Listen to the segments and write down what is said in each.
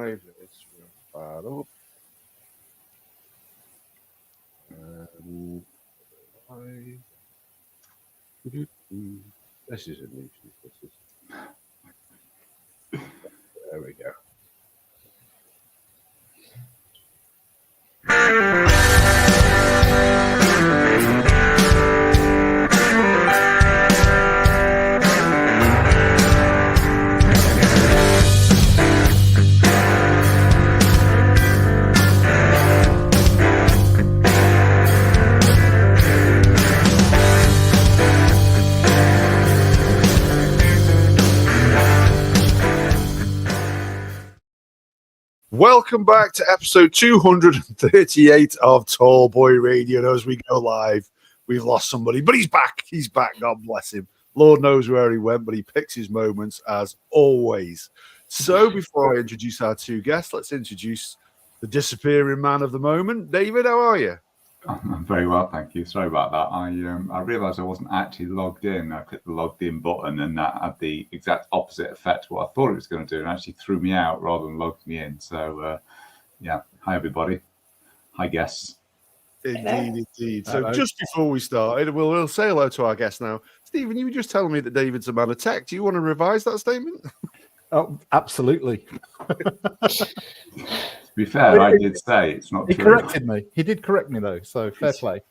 live. It's fired up. This is a new There we go. Welcome back to episode 238 of Tall Boy Radio. And as we go live, we've lost somebody, but he's back. He's back. God bless him. Lord knows where he went, but he picks his moments as always. So before I introduce our two guests, let's introduce the disappearing man of the moment. David, how are you? I'm very well, thank you. Sorry about that. I realised I wasn't actually logged in. I clicked the logged in button, and that had the exact opposite effect to what I thought it was going to do, and actually threw me out rather than logged me in. So, yeah. Hi, everybody. Hi, guests. Indeed. So just before we started, we'll say hello to our guest now. Stephen, you were just telling me that David's a man of tech. Do you want to revise that statement? Oh, absolutely. To be fair, I did say it's not true. He corrected me. He did correct me, though, so fair play.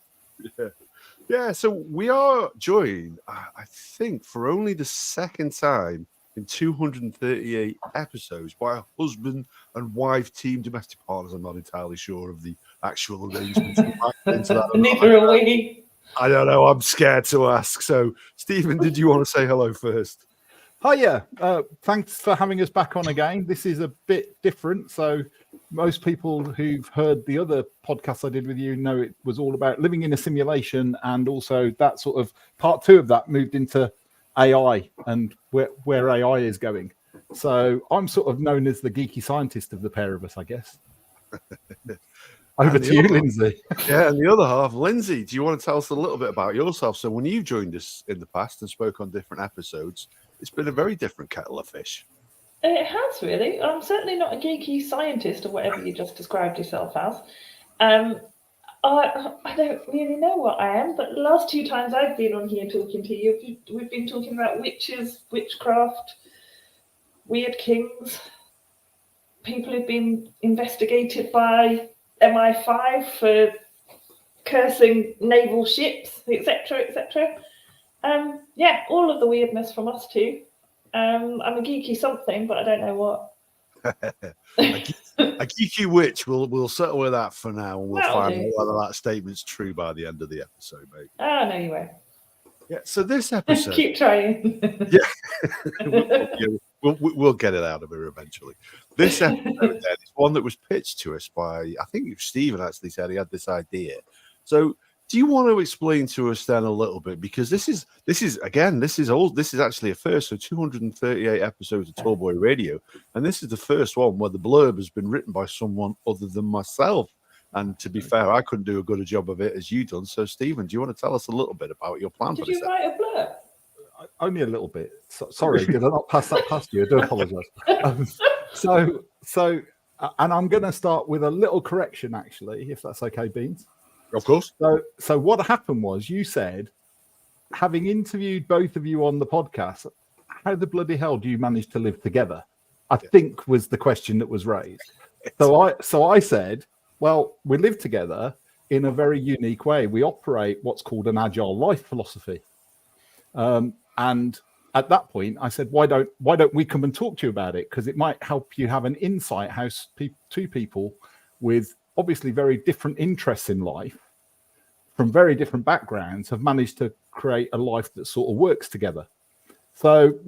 Yeah, so we are joined, I think, for only the second time in 238 episodes by a husband and wife team, domestic partners. I'm not entirely sure of the actual arrangements. Neither are we. I don't know. I'm scared to ask. So, Stephen, did you want to say hello first? Hiya. Thanks for having us back on again. This is a bit different. So most people who've heard the other podcast I did with you know it was all about living in a simulation, and also that sort of part two of that moved into AI and where AI is going. So I'm sort of known as the geeky scientist of the pair of us, I guess. Over to you, Lynzie. Yeah, and the other half, Lynzie, do you want to tell us a little bit about yourself? So when you joined us in the past and spoke on different episodes, it's been a very different kettle of fish. It has, really. I'm certainly not a geeky scientist or whatever you just described yourself as. I don't really know what I am, but the last two times I've been on here talking to you, we've been talking about witches, witchcraft, weird kings, people who've been investigated by MI5 for cursing naval ships, etc., etc. Yeah, all of the weirdness from us too. I'm a geeky something, but I don't know what. a geeky witch. We'll settle with that for now, and we'll find out whether that statement's true by the end of the episode, mate. Oh, no, you won't. Yeah. So this episode. Keep trying. We'll get it out of her eventually. This episode then is one that was pitched to us by, I think Stephen actually said he had this idea. So do you want to explain to us then a little bit, because this is actually a first, so 238 episodes of Tall Boy Radio, and this is the first one where the blurb has been written by someone other than myself. And to be fair, I couldn't do a good a job of it as you done. So Stephen, do you want to tell us a little bit about your plan for this? Did you write a blurb? Only a little bit. Sorry, did I not pass that past you? I do apologise. And I'm going to start with a little correction, actually, if that's okay, Beans. Of course. So what happened was, you said, having interviewed both of you on the podcast, how the bloody hell do you manage to live together? I think was the question that was raised. So I said, well, we live together in a very unique way. We operate what's called an agile life philosophy. And at that point, I said, why don't we come and talk to you about it? Because it might help you have an insight how two people with obviously very different interests in life, from very different backgrounds, have managed to create a life that sort of works together. So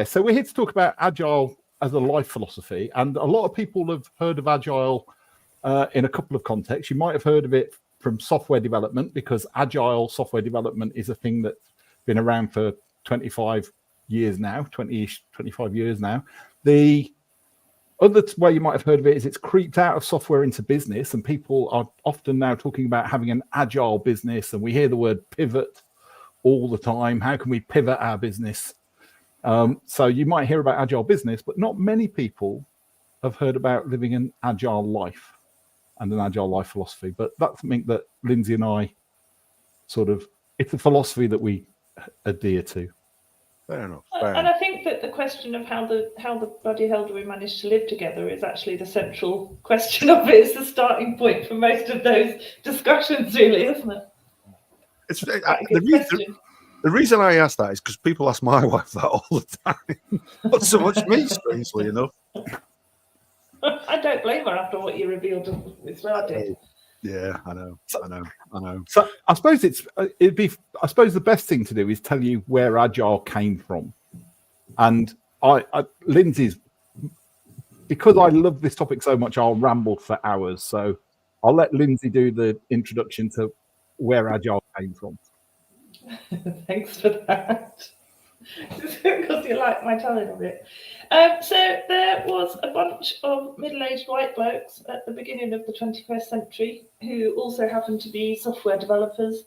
so we're here to talk about Agile as a life philosophy. And a lot of people have heard of Agile in a couple of contexts. You might have heard of it from software development, because Agile software development is a thing that's been around for 25 years now, 20-ish, 25 years now. The other way you might have heard of it is it's creeped out of software into business, and people are often now talking about having an agile business, and we hear the word pivot all the time. How can we pivot our business? So you might hear about agile business, but not many people have heard about living an agile life and an agile life philosophy, but that's something that Lynzie and I it's a philosophy that we adhere to. Fair enough. And I think that the question of how the bloody hell do we manage to live together is actually the central question of it. It's the starting point for most of those discussions, really, isn't it? It's the reason I ask that is because people ask my wife that all the time. Not so much me, strangely enough. I don't blame her after what you revealed with started. Yeah, I know. So I suppose I suppose the best thing to do is tell you where Agile came from. And Lindsay's, because I love this topic so much, I'll ramble for hours. So I'll let Lynzie do the introduction to where Agile came from. Thanks for that. Because you like my telling of it. So there was a bunch of middle-aged white blokes at the beginning of the 21st century who also happened to be software developers,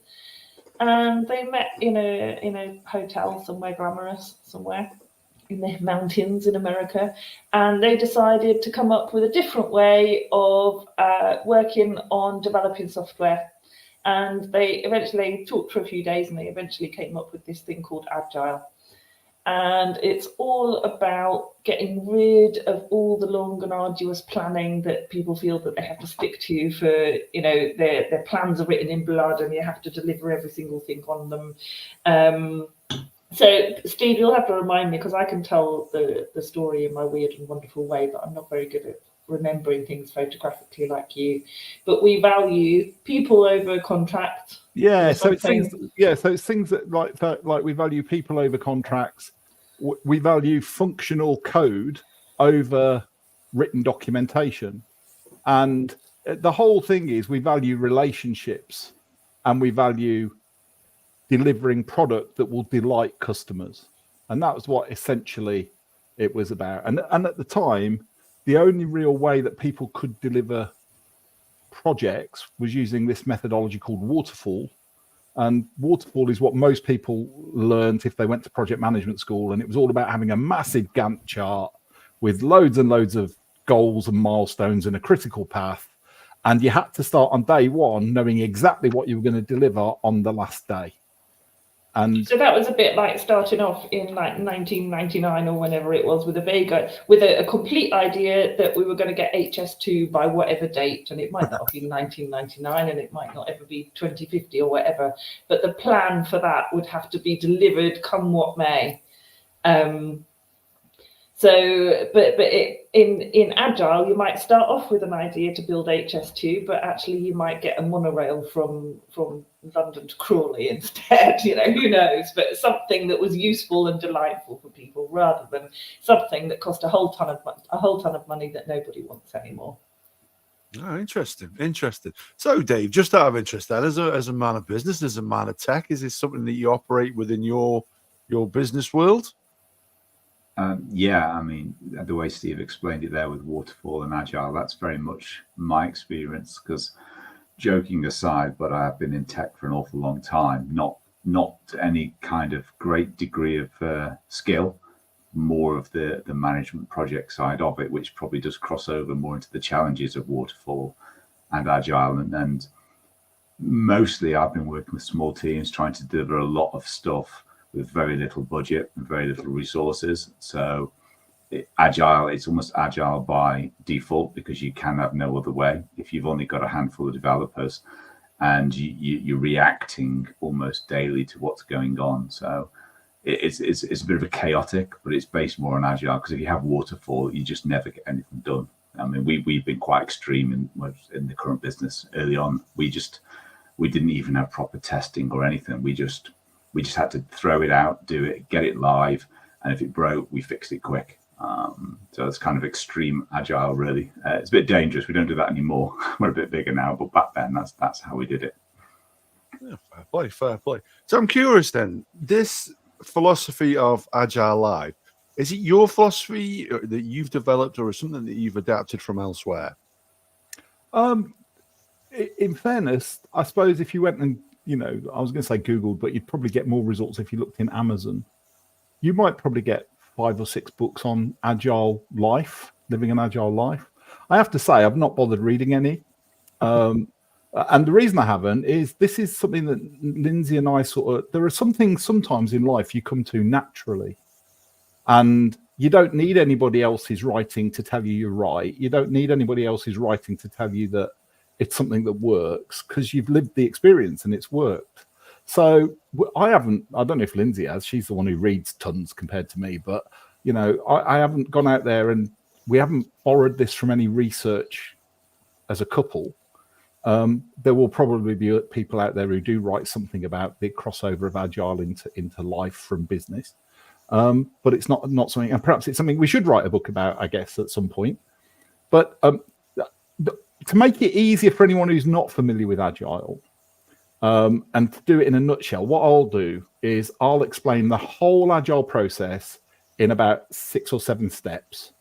and they met in a hotel somewhere glamorous, somewhere in the mountains in America, and they decided to come up with a different way of working on developing software. And they eventually talked for a few days, and they eventually came up with this thing called Agile. And it's all about getting rid of all the long and arduous planning that people feel that they have to stick to for, their plans are written in blood and you have to deliver every single thing on them. So, Steve, you'll have to remind me, because I can tell the story in my weird and wonderful way, but I'm not very good at remembering things photographically like you. But we value people over contract. Yeah, so it's things that like we value people over contracts. We value functional code over written documentation. And the whole thing is we value relationships, and we value delivering product that will delight customers. And that was what essentially it was about. And at the time, the only real way that people could deliver projects was using this methodology called waterfall. And waterfall is what most people learned if they went to project management school. And it was all about having a massive Gantt chart with loads and loads of goals and milestones and a critical path. And you had to start on day one knowing exactly what you were going to deliver on the last day. And so that was a bit like starting off in like 1999 or whenever it was with a complete idea that we were going to get HS2 by whatever date, and it might not have been 1999 and it might not ever be 2050 or whatever, but the plan for that would have to be delivered come what may. In Agile, you might start off with an idea to build HS2, but actually you might get a monorail from London to Crawley instead. Who knows? But something that was useful and delightful for people, rather than something that cost a whole ton of money that nobody wants anymore. Oh, interesting. So, Dave, just out of interest, then, as a man of business, as a man of tech, is this something that you operate within your business world? Yeah, I mean, the way Steve explained it there with waterfall and agile, that's very much my experience. Because, joking aside, but I have been in tech for an awful long time, not any kind of great degree of skill, more of the management project side of it, which probably does cross over more into the challenges of waterfall and agile. And mostly I've been working with small teams trying to deliver a lot of stuff with very little budget and very little resources. So agile, it's almost agile by default, because you can have no other way. If you've only got a handful of developers and you're reacting almost daily to what's going on. So it's a bit of a chaotic, but it's based more on agile, because if you have waterfall, you just never get anything done. I mean, we've been quite extreme in the current business. Early on, we didn't even have proper testing or anything. We just had to throw it out, do it, get it live, and if it broke, we fixed it quick. So it's kind of extreme agile, really. It's a bit dangerous. We don't do that anymore. We're a bit bigger now, but back then, that's how we did it. Yeah, fair play. So I'm curious then, this philosophy of Agile Life, is it your philosophy that you've developed, or is something that you've adapted from elsewhere? In fairness, I suppose if you went and, I was going to say Googled, but you'd probably get more results if you looked in Amazon. You might probably get 5 or 6 books on Agile Life, living an agile life. I have to say, I've not bothered reading any. And the reason I haven't is this is something that Lynzie and I there are some things sometimes in life you come to naturally. And you don't need anybody else's writing to tell you you're right. You don't need anybody else's writing to tell you that it's something that works, because you've lived the experience and it's worked. So I don't know if Lynzie has, she's the one who reads tons compared to me, but I haven't gone out there, and we haven't borrowed this from any research as a couple. There will probably be people out there who do write something about the crossover of agile into life from business. But it's not something, and perhaps it's something we should write a book about, I guess, at some point. But to make it easier for anyone who's not familiar with agile, and to do it in a nutshell, what I'll do is I'll explain the whole agile process in about 6 or 7 steps,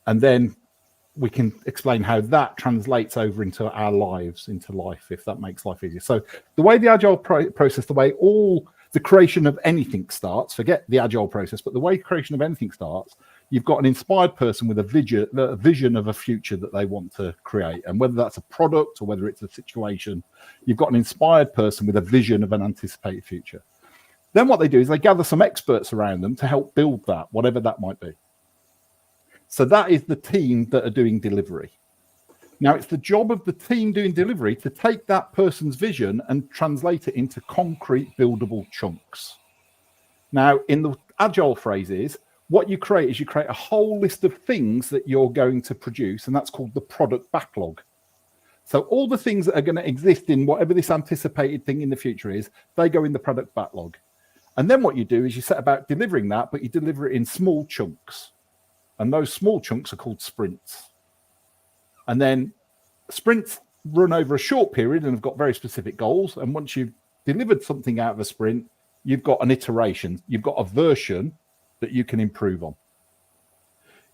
and then we can explain how that translates over into our lives, into life, if that makes life easier. So the way the agile process, the way the creation of anything starts, forget the agile process, but the way creation of anything starts, you've got an inspired person with a vision of a future that they want to create. And whether that's a product or whether it's a situation, you've got an inspired person with a vision of an anticipated future. Then what they do is they gather some experts around them to help build that, whatever that might be. So that is the team that are doing delivery. Now, it's the job of the team doing delivery to take that person's vision and translate it into concrete, buildable chunks. Now, in the agile phrases, what you create is you create a whole list of things that you're going to produce, and that's called the product backlog. So all the things that are going to exist in whatever this anticipated thing in the future is, they go in the product backlog. And then what you do is you set about delivering that, but you deliver it in small chunks. And those small chunks are called sprints. And then sprints run over a short period and have got very specific goals. And once you've delivered something out of a sprint, you've got an iteration. You've got a version that you can improve on.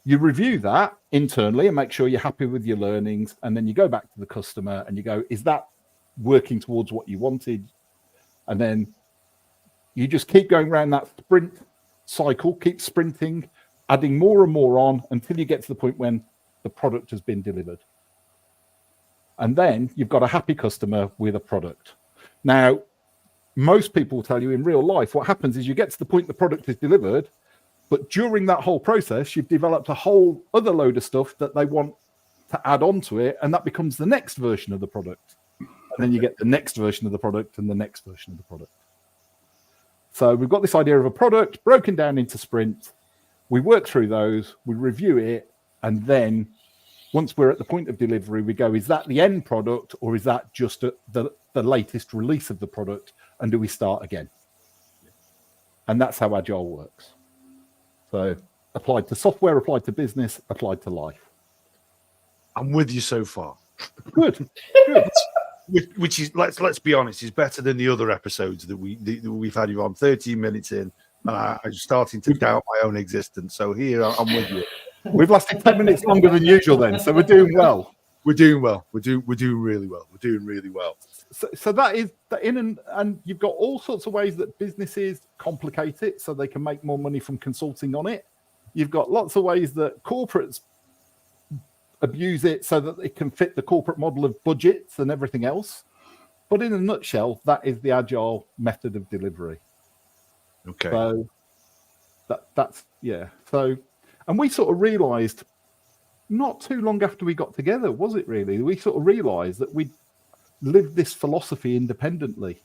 You review that internally and make sure you're happy with your learnings. And then you go back to the customer and you go, is that working towards what you wanted? And then you just keep going around that sprint cycle, keep sprinting, adding more and more on until you get to the point when the product has been delivered. And then you've got a happy customer with a product. Now, most people will tell you in real life, what happens is you get to the point the product is delivered, but during that whole process, you've developed a whole other load of stuff that they want to add on to it, and that becomes the next version of the product. And then you get the next version of the product and the next version of the product. So we've got this idea of a product broken down into sprints. We work through those, we review it, and then once we're at the point of delivery, we go, is that the end product or is that just the latest release of the product? And do we start again? And that's how Agile works. So applied to software, applied to business, applied to life. I'm with you so far. Good. Which is, let's be honest, is better than the other episodes that we've had you on. 13 minutes in, and I'm starting to doubt my own existence. So here, I'm with you. We've lasted 10 minutes longer than usual then, so we're doing well. We're doing well. We're doing really well. We're doing really well. So that is and you've got all sorts of ways that businesses complicate it so they can make more money from consulting on it. You've got lots of ways that corporates abuse it so that it can fit the corporate model of budgets and everything else. But in a nutshell, that is the Agile method of delivery. Okay. So that's yeah. So, and we sort of realized not too long after we got together, was it really? We sort of realized that we lived this philosophy independently,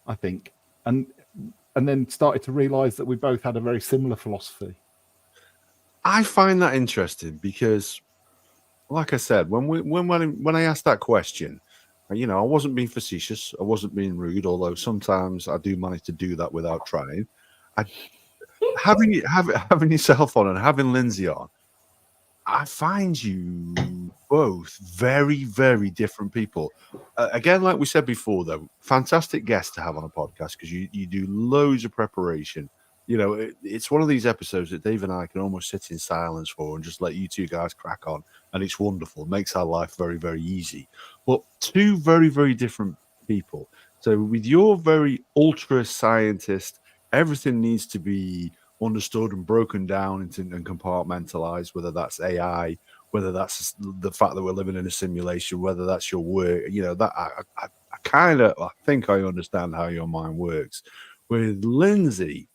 I think. And then started to realize that we both had a very similar philosophy. I find that interesting because, like I said, when I asked that question, I wasn't being facetious. I wasn't being rude, although sometimes I do manage to do that without trying. Having yourself on and having Lynzie on, I find you both very, very different people. Again, like we said before, though, fantastic guest to have on a podcast because you do loads of preparation. It's one of these episodes that Dave and I can almost sit in silence for and just let you two guys crack on. And it's wonderful. It makes our life very, very easy. But two very, very different people. So with your very ultra scientist, everything needs to be understood and broken down into and compartmentalized, whether that's AI, whether that's the fact that we're living in a simulation, whether that's your work, that I think I understand how your mind works. With Lynzie,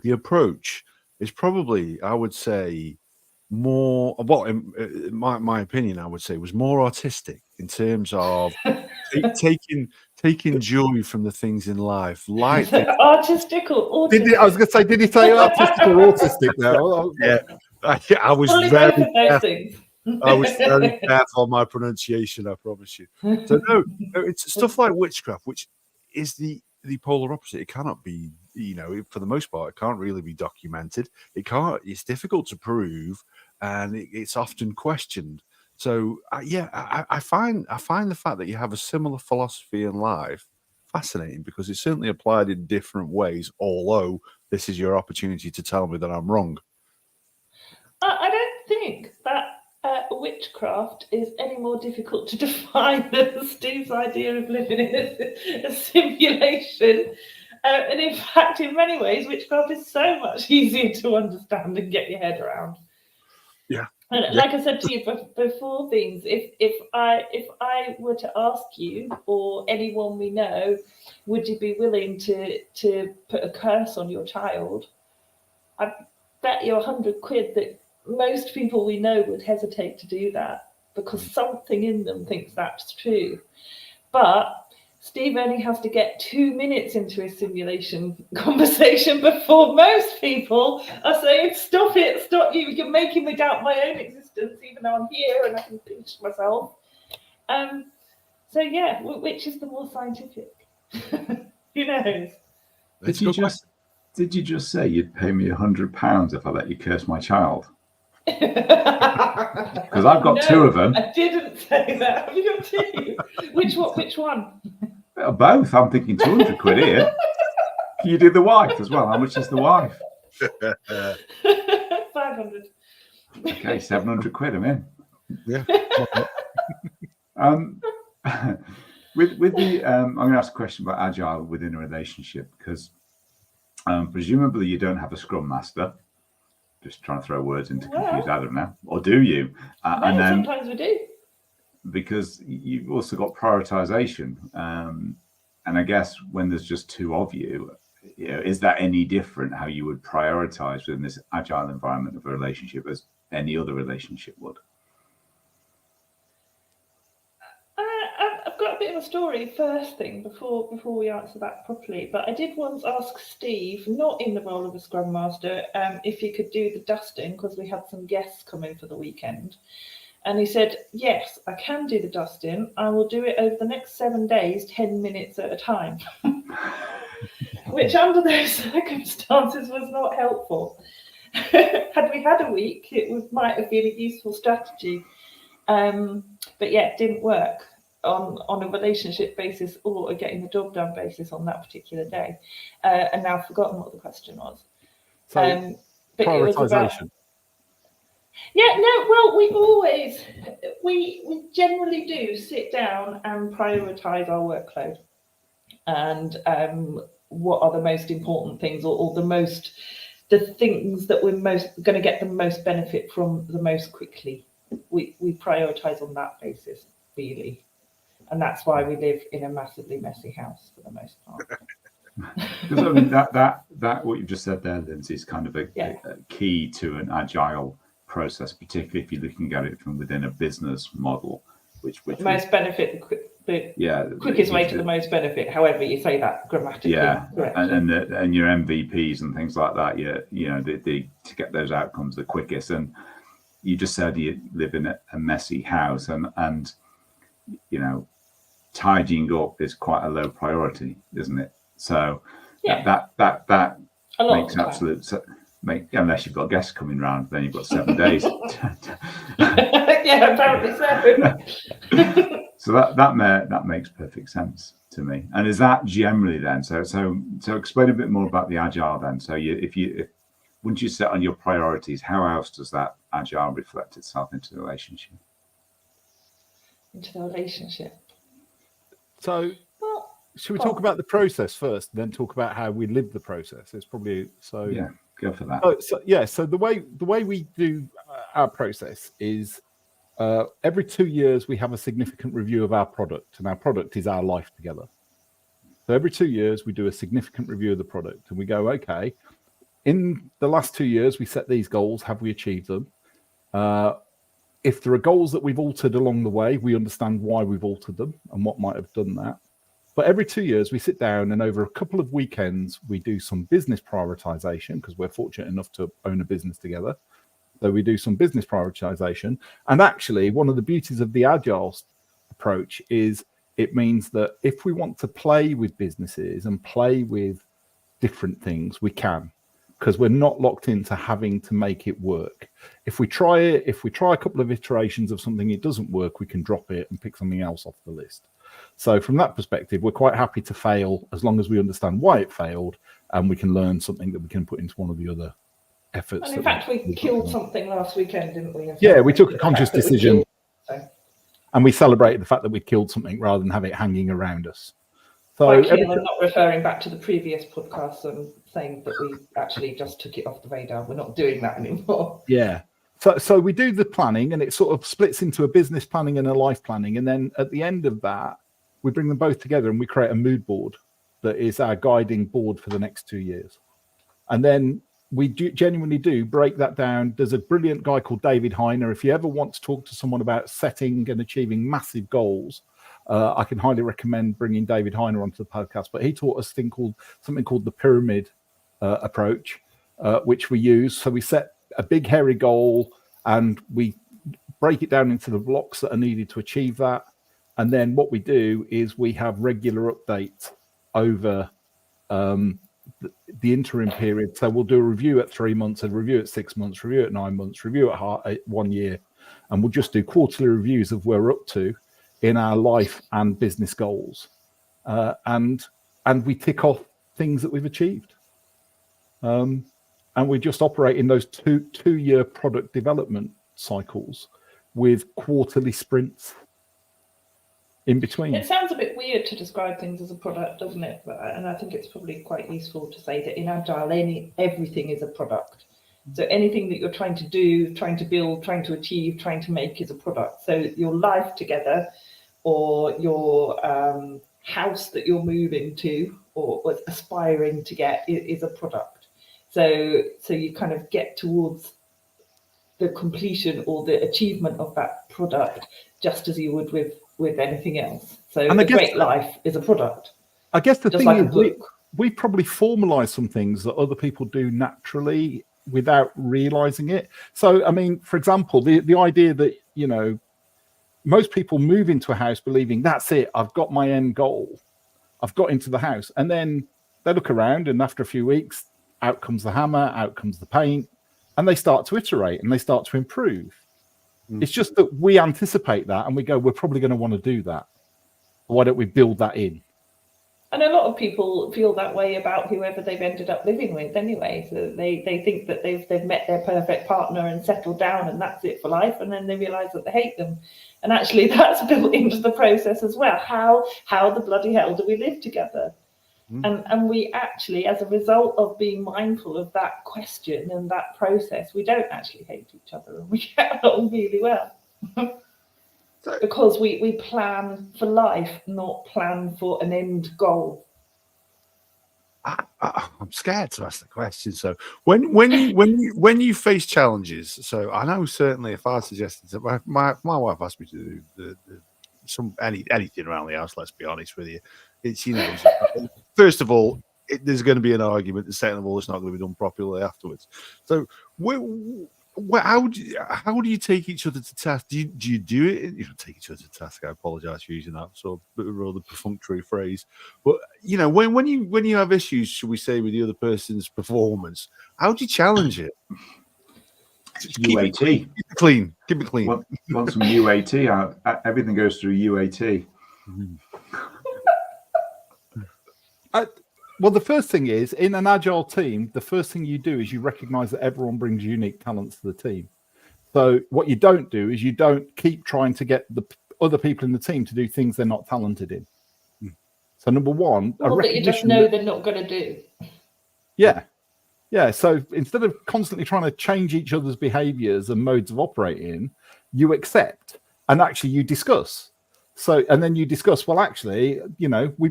the approach is probably, I would say, more, well, in my opinion, I would say, was more artistic in terms of taking joy from the things in life, like artistic or autistic? I was going to say, did he say artistic or autistic now? Yeah, I was Probably very both of those careful. things. I was very careful on my pronunciation, I promise you. So no, it's stuff like witchcraft, which is the polar opposite. It cannot be, for the most part, it can't really be documented. It's difficult to prove, and it's often questioned. So I find the fact that you have a similar philosophy in life fascinating, because it's certainly applied in different ways, although this is your opportunity to tell me that I'm wrong. I don't think that witchcraft is any more difficult to define than Steve's idea of living in a simulation. And in fact, in many ways, witchcraft is so much easier to understand and get your head around. Yeah. And like I said to you before, things, if I were to ask you or anyone we know, would you be willing to put a curse on your child? I bet you £100 that most people we know would hesitate to do that, because something in them thinks that's true. But Steve only has to get 2 minutes into a simulation conversation before most people are saying, stop it, stop you, you're making me doubt my own existence, even though I'm here and I can pinch myself. So yeah, which is the more scientific? Who knows? Did you just say you'd pay me £100 if I let you curse my child? Because I've got two of them. I didn't say that. Have you got two? Which one? Both. I'm thinking £200 here. Can you do the wife as well? How much is the wife? 500. Okay, £700. I'm in. Yeah. With the I'm going to ask a question about Agile within a relationship, because presumably you don't have a Scrum Master. Just trying to throw words into confuse Adam now, or do you? No, and then sometimes we do. Because you've also got prioritization, and I guess when there's just two of you, is that any different how you would prioritize within this agile environment of a relationship as any other relationship would? I've got a bit of a story first thing before we answer that properly, but I did once ask Steve, not in the role of a Scrum Master, if he could do the dusting, because we had some guests coming for the weekend. And he said, yes, I can do the dusting. I will do it over the next 7 days, 10 minutes at a time. Which under those circumstances was not helpful. Had we had a week, it might have been a useful strategy. But yeah, it didn't work on a relationship basis or a getting the job done basis on that particular day. And now I've forgotten what the question was. So but prioritization. It was about, yeah, no, well, we generally do sit down and prioritize our workload and what are the most important things or the things that we're most going to get the most benefit from the most quickly. We prioritize on that basis, really. And that's why we live in a massively messy house for the most part. Because I mean that what you just said there, Lynzie, is kind of a key to an agile process, particularly if you're looking at it from within a business model, which most benefit, the quickest way to the most benefit, however you say that grammatically. Yeah, and your MVPs and things like that, to get those outcomes the quickest. And you just said you live in a messy house, and tidying up is quite a low priority, isn't it? So that makes absolute sense. Unless you've got guests coming round, then you've got 7 days. Yeah, apparently so. So that makes perfect sense to me. And is that generally then? So explain a bit more about the agile then. So once you set on your priorities, how else does that agile reflect itself into the relationship? So should we talk about the process first, and then talk about how we live the process? It's probably so. Yeah. Go for that. So the way we do our process is every 2 years we have a significant review of our product, and our product is our life together. So every 2 years we do a significant review of the product, and we go, okay, in the last 2 years we set these goals. Have we achieved them? If there are goals that we've altered along the way, we understand why we've altered them and what might have done that. But every 2 years we sit down, and over a couple of weekends we do some business prioritization, because we're fortunate enough to own a business together. So we do some business prioritization. And actually, one of the beauties of the Agile approach is it means that if we want to play with businesses and play with different things, we can, because we're not locked into having to make it work. If we try a couple of iterations of something, it doesn't work, we can drop it and pick something else off the list. So from that perspective, we're quite happy to fail as long as we understand why it failed, and we can learn something that we can put into one of the other efforts. And in fact, we killed something last weekend, didn't we? Yeah, we took a conscious decision, so. and we celebrated the fact that we killed something rather than have it hanging around us. So I'm not referring back to the previous podcast and saying that we actually just took it off the radar. We're not doing that anymore. Yeah. So we do the planning, and it sort of splits into a business planning and a life planning. And then at the end of that, we bring them both together and we create a mood board that is our guiding board for the next 2 years. And then we genuinely do break that down. There's a brilliant guy called David Heiner. If you ever want to talk to someone about setting and achieving massive goals, I can highly recommend bringing David Heiner onto the podcast. But he taught us something called the pyramid approach, which we use. So we set a big hairy goal and we break it down into the blocks that are needed to achieve that. And then what we do is we have regular updates over the interim period. So we'll do a review at 3 months, a review at 6 months, review at 9 months, review at 1 year. And we'll just do quarterly reviews of where we're up to in our life and business goals. And we tick off things that we've achieved. And we just operate in those two-year product development cycles with quarterly sprints in between. It sounds a bit weird to describe things as a product, doesn't it? And I think it's probably quite useful to say that in Agile, everything is a product. So anything that you're trying to do, trying to build, trying to achieve, trying to make is a product. So your life together, or your house that you're moving to or aspiring to get is a product. So you kind of get towards the completion or the achievement of that product just as you would with anything else. So and a great life is a product. I guess the thing is we probably formalize some things that other people do naturally without realizing it. So, I mean, for example, the idea that, you know, most people move into a house believing that's it, I've got my end goal. I've got into the house. And then they look around and after a few weeks, out comes the hammer, out comes the paint, and they start to iterate and they start to improve. It's just that we anticipate that and we go, we're probably going to want to do that. Why don't we build that in? And a lot of people feel that way about whoever they've ended up living with anyway. So they think that they've met their perfect partner and settled down and that's it for life. And then they realize that they hate them. And actually that's built into the process as well. How the bloody hell do we live together? And we actually, as a result of being mindful of that question and that process, we don't actually hate each other and we get along really well. Because we plan for life, not plan for an end goal. I'm scared to ask the question. So when you face challenges, so I know certainly if I suggested that my wife asked me to do anything around the house, let's be honest with you, it's, you know, first of all, there's going to be an argument, and second of all, it's not going to be done properly afterwards. So how do you take each other to task? Do you do it? You don't take each other to task. I apologise for using that sort of rather perfunctory phrase. But you know, when you have issues, should we say, with the other person's performance, how do you challenge it? UAT. Keep it clean. Keep it clean. Want some UAT? Everything goes through UAT. Well, the first thing is, in an agile team, the first thing you do is you recognize that everyone brings unique talents to the team. So what you don't do is you don't keep trying to get the other people in the team to do things they're not talented in. So number one, that you just know they're not going to do. Yeah. Yeah, so instead of constantly trying to change each other's behaviors and modes of operating, you accept and actually you discuss. So, and then you discuss, well, actually, you know, we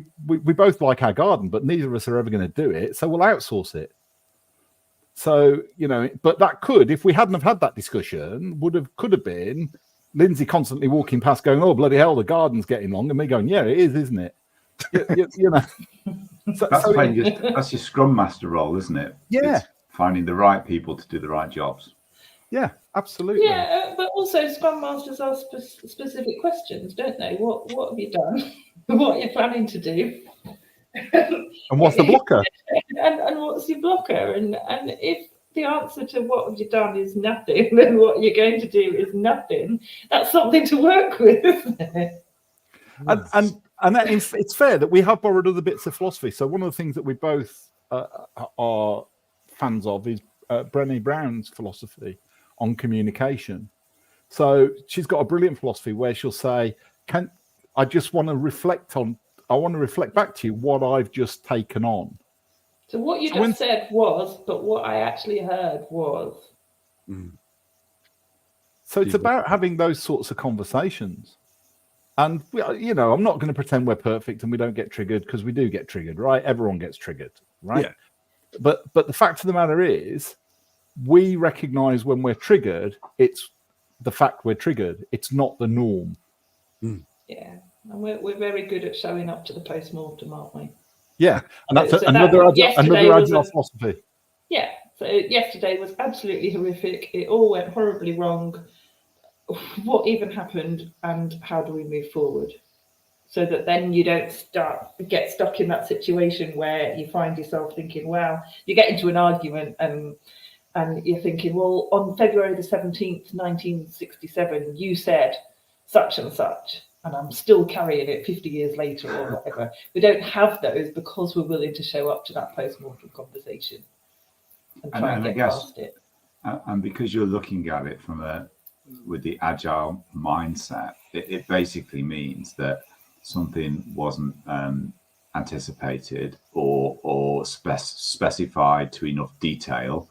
both like our garden, but neither of us are ever going to do it. So we'll outsource it. So, you know, but that could, if we hadn't have had that discussion, could have been Lynzie constantly walking past going, oh, bloody hell, the garden's getting long. And me going, yeah, it is, isn't it? You know. So, that's your Scrum Master role, isn't it? Yeah. It's finding the right people to do the right jobs. Yeah, absolutely. Yeah, but also Scrum Masters ask specific questions, don't they? What have you done? What are you planning to do? And what's the blocker? and what's your blocker? And if the answer to what have you done is nothing, then what you're going to do is nothing. That's something to work with, isn't it? And it's fair that we have borrowed other bits of philosophy. So one of the things that we both are fans of is Brené Brown's philosophy on communication. So she's got a brilliant philosophy where she'll say, I want to reflect back to you what I've just taken on. So what you just said was, but what I actually heard was. So it's about having those sorts of conversations. And, you know, I'm not going to pretend we're perfect and we don't get triggered, because we do get triggered, right? Everyone gets triggered, right? Yeah. But the fact of the matter is, we recognize when we're triggered, it's the fact we're triggered. It's not the norm. Yeah. And we're very good at showing up to the post-mortem, aren't we? Yeah. And that's another agile philosophy. Yeah. So yesterday was absolutely horrific. It all went horribly wrong. What even happened, and how do we move forward, so that then you don't get stuck in that situation where you find yourself thinking, well, you get into an argument and you're thinking, well, on February the 17th, 1967, you said such and such, and I'm still carrying it 50 years later or whatever. We don't have those because we're willing to show up to that post-mortem conversation and try and get past it. And because you're looking at it with the agile mindset, it basically means that something wasn't anticipated or specified to enough detail,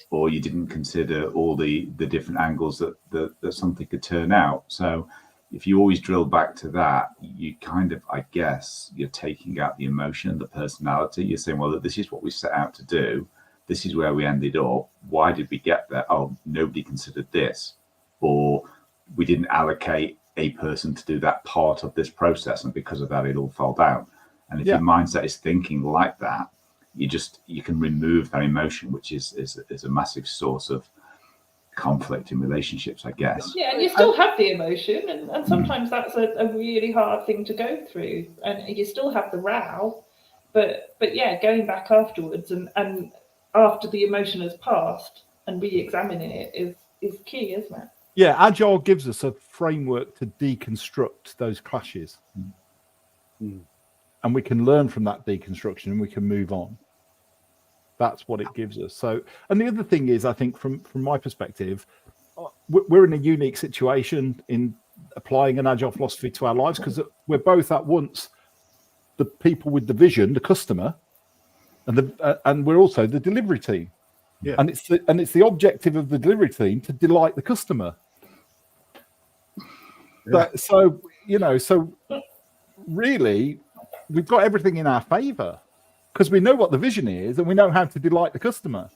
or you didn't consider all the different angles that something could turn out. So if you always drill back to that, you kind of, I guess, you're taking out the emotion, the personality. You're saying, well, this is what we set out to do. This is where we ended up. Why did we get there? Oh, nobody considered this. Or we didn't allocate a person to do that part of this process, and because of that, it all fell down. And if your mindset is thinking like that, you can remove that emotion, which is a massive source of conflict in relationships, I guess. Yeah, and you still have the emotion, and sometimes that's a really hard thing to go through, and you still have the row, but yeah, going back afterwards and after the emotion has passed and re-examining it is key, isn't it? Yeah, Agile gives us a framework to deconstruct those clashes. And we can learn from that deconstruction and we can move on. That's what it gives us. So, and the other thing is, I think from my perspective, we're in a unique situation in applying an Agile philosophy to our lives, because we're both at once the people with the vision, the customer, and we're also the delivery team. Yeah. And it's the objective of the delivery team to delight the customer. Yeah. So really, we've got everything in our favor because we know what the vision is and we know how to delight the customer.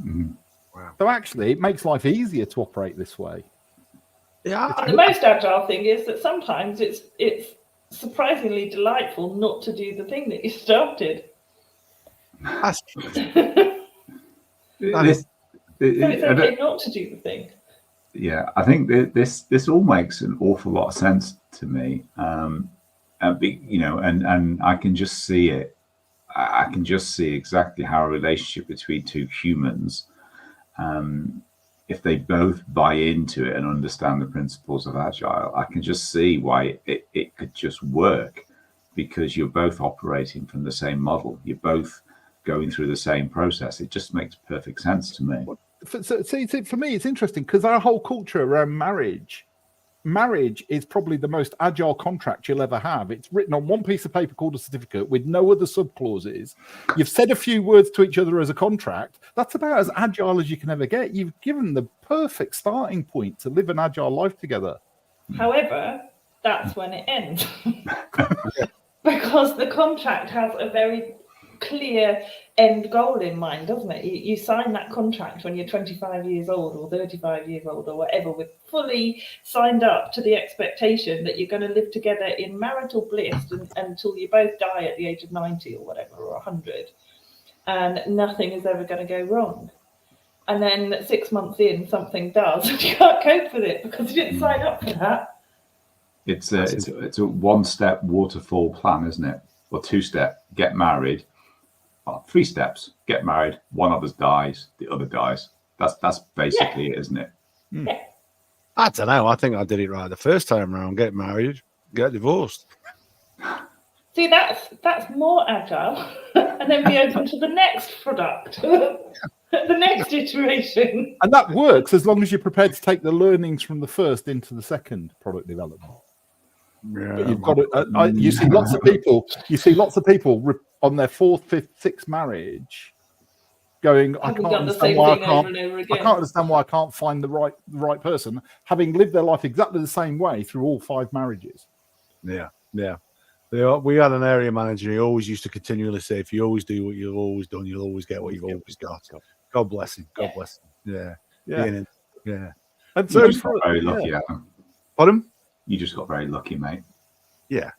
Wow. So actually, it makes life easier to operate this way. Yeah. And the most agile thing is that sometimes it's surprisingly delightful not to do the thing that you started. That's true. It's okay not to do the thing. Yeah, I think this all makes an awful lot of sense to me. And I can just see it. I can just see exactly how a relationship between two humans, if they both buy into it and understand the principles of Agile, I can just see why it could just work, because you're both operating from the same model. You're both going through the same process. It just makes perfect sense to me. So, for me, it's interesting because our whole culture around marriage marriage is probably the most agile contract you'll ever have. It's written on one piece of paper called a certificate with no other subclauses. You've said a few words to each other as a contract. That's about as agile as you can ever get. You've given the perfect starting point to live an agile life together. However, that's when it ends. Because the contract has a very clear end goal in mind, doesn't it? You sign that contract when you're 25 years old or 35 years old or whatever, with fully signed up to the expectation that you're going to live together in marital bliss until you both die at the age of 90 or whatever, or 100, and nothing is ever going to go wrong. And then 6 months in, something does, and you can't cope with it because you didn't sign up for that. It's a one-step waterfall plan, isn't it? Or two-step, get married. Well, 3 steps, get married, one of us dies, the other dies. That's basically it, isn't it? Yeah. I don't know. I think I did it right the first time around. Get married, get divorced. See, that's more agile, and then be open to the next product, the next iteration. And that works as long as you're prepared to take the learnings from the first into the second product development. Yeah, But you've got to, you see lots of people. You see lots of people on their 4th, 5th, 6th marriage, going, I can't understand why I can't understand why I can't find the right person, having lived their life exactly the same way through all 5 marriages. Yeah. We had an area manager. He always used to continually say, "If you always do what you've always done, you'll always get what you've always got." God bless him. God bless him. Yeah. And so you just got very lucky, Adam. Pardon? You just got very lucky, mate. Yeah.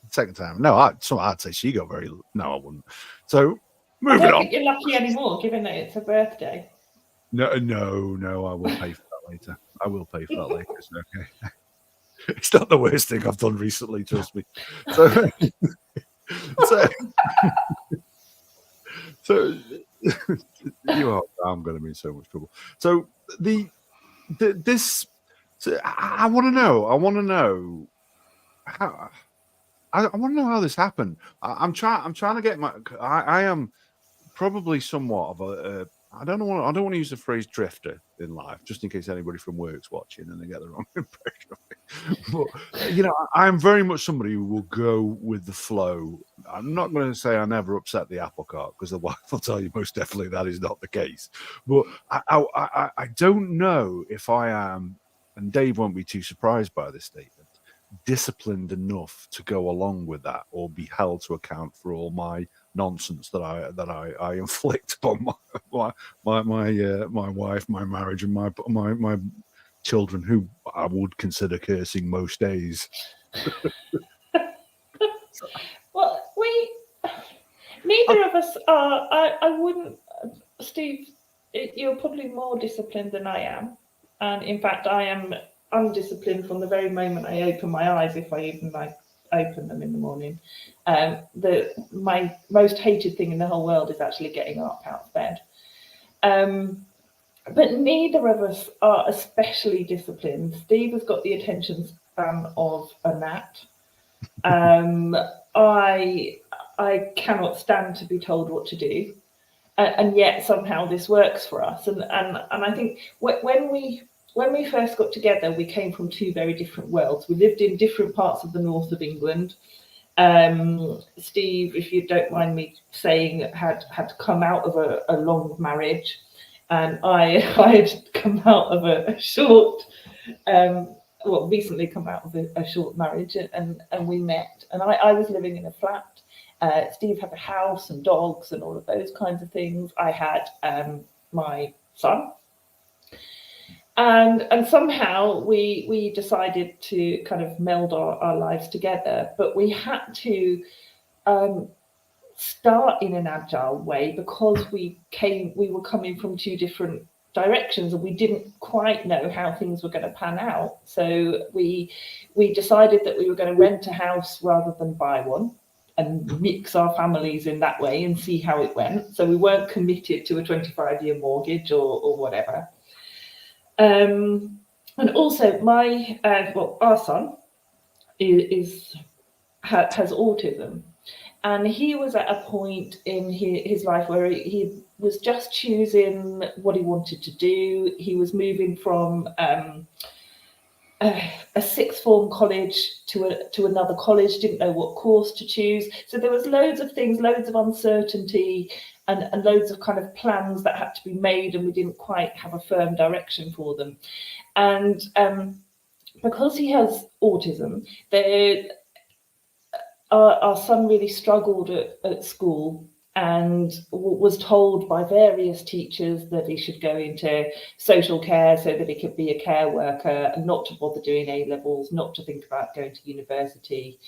Second time. No, I'd say she got very. No, I wouldn't. So moving I don't on. think you're lucky anymore, given that it's a birthday. No. I will pay for that later. I will pay for that later. It's okay. It's not the worst thing I've done recently, trust me. So you are. I'm going to be in so much trouble. So I want to know. I want to know how this happened. I'm trying to get my. I am probably somewhat of a. I don't want to use the phrase drifter in life, just in case anybody from work's watching and they get the wrong impression of me. But I'm very much somebody who will go with the flow. I'm not going to say I never upset the apple cart, because the wife will tell you most definitely that is not the case. But I don't know if I am, and Dave won't be too surprised by this statement, disciplined enough to go along with that or be held to account for all my nonsense that I inflict upon my wife, my marriage, and my children, who I would consider cursing most days. Well, neither of us are. I wouldn't, Steve. You're probably more disciplined than I am, and in fact, I am undisciplined from the very moment I open my eyes, if I even open them in the morning. My most hated thing in the whole world is actually getting up out of bed. But neither of us are especially disciplined. Steve has got the attention span of a gnat. I cannot stand to be told what to do, and yet somehow this works for us. And I think when we first got together, we came from 2 very different worlds. We lived in different parts of the north of England. Steve, if you don't mind me saying, had come out of a long marriage, and I had come out of a short, recently come out of a short marriage, and we met. And I was living in a flat. Steve had a house and dogs and all of those kinds of things. I had my son. And somehow we decided to kind of meld our lives together, but we had to start in an agile way because we were coming from 2 different directions, and we didn't quite know how things were going to pan out. So we decided that we were going to rent a house rather than buy one, and mix our families in that way and see how it went. So we weren't committed to a 25-year mortgage or whatever. And also, our son has autism, and he was at a point in his life where he was just choosing what he wanted to do. He was moving from a sixth form college to another college, didn't know what course to choose. So there was loads of things, loads of uncertainty, and loads of kind of plans that had to be made, and we didn't quite have a firm direction for them. And because he has autism, our son really struggled at school, and was told by various teachers that he should go into social care so that he could be a care worker, and not to bother doing A-levels, not to think about going to university.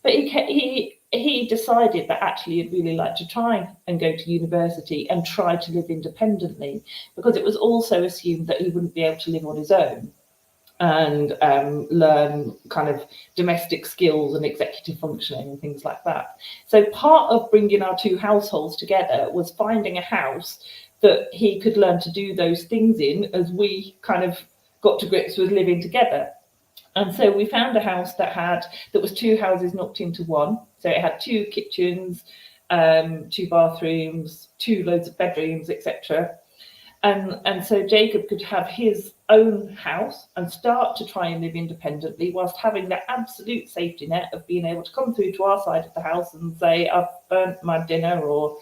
But he decided that actually he'd really like to try and go to university and try to live independently, because it was also assumed that he wouldn't be able to live on his own and learn kind of domestic skills and executive functioning and things like that. So part of bringing our two households together was finding a house that he could learn to do those things in, as we kind of got to grips with living together. And so we found a house that was two houses knocked into one. So it had two kitchens, two bathrooms, two loads of bedrooms, etc. And so Jacob could have his own house and start to try and live independently, whilst having the absolute safety net of being able to come through to our side of the house and say, I've burnt my dinner, or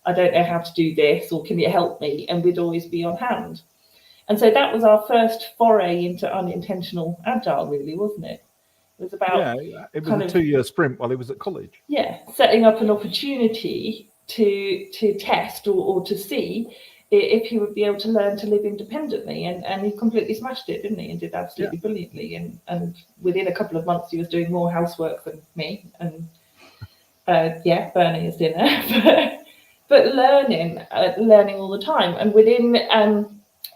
I don't know how to do this, or can you help me? And we'd always be on hand. And so that was our first foray into unintentional agile, really, wasn't it? It was about it was a 2-year sprint while he was at college. Yeah, setting up an opportunity to test or to see if he would be able to learn to live independently, and he completely smashed it, didn't he? And did absolutely brilliantly. And within a couple of months, he was doing more housework than me, and burning his dinner, but learning all the time. And within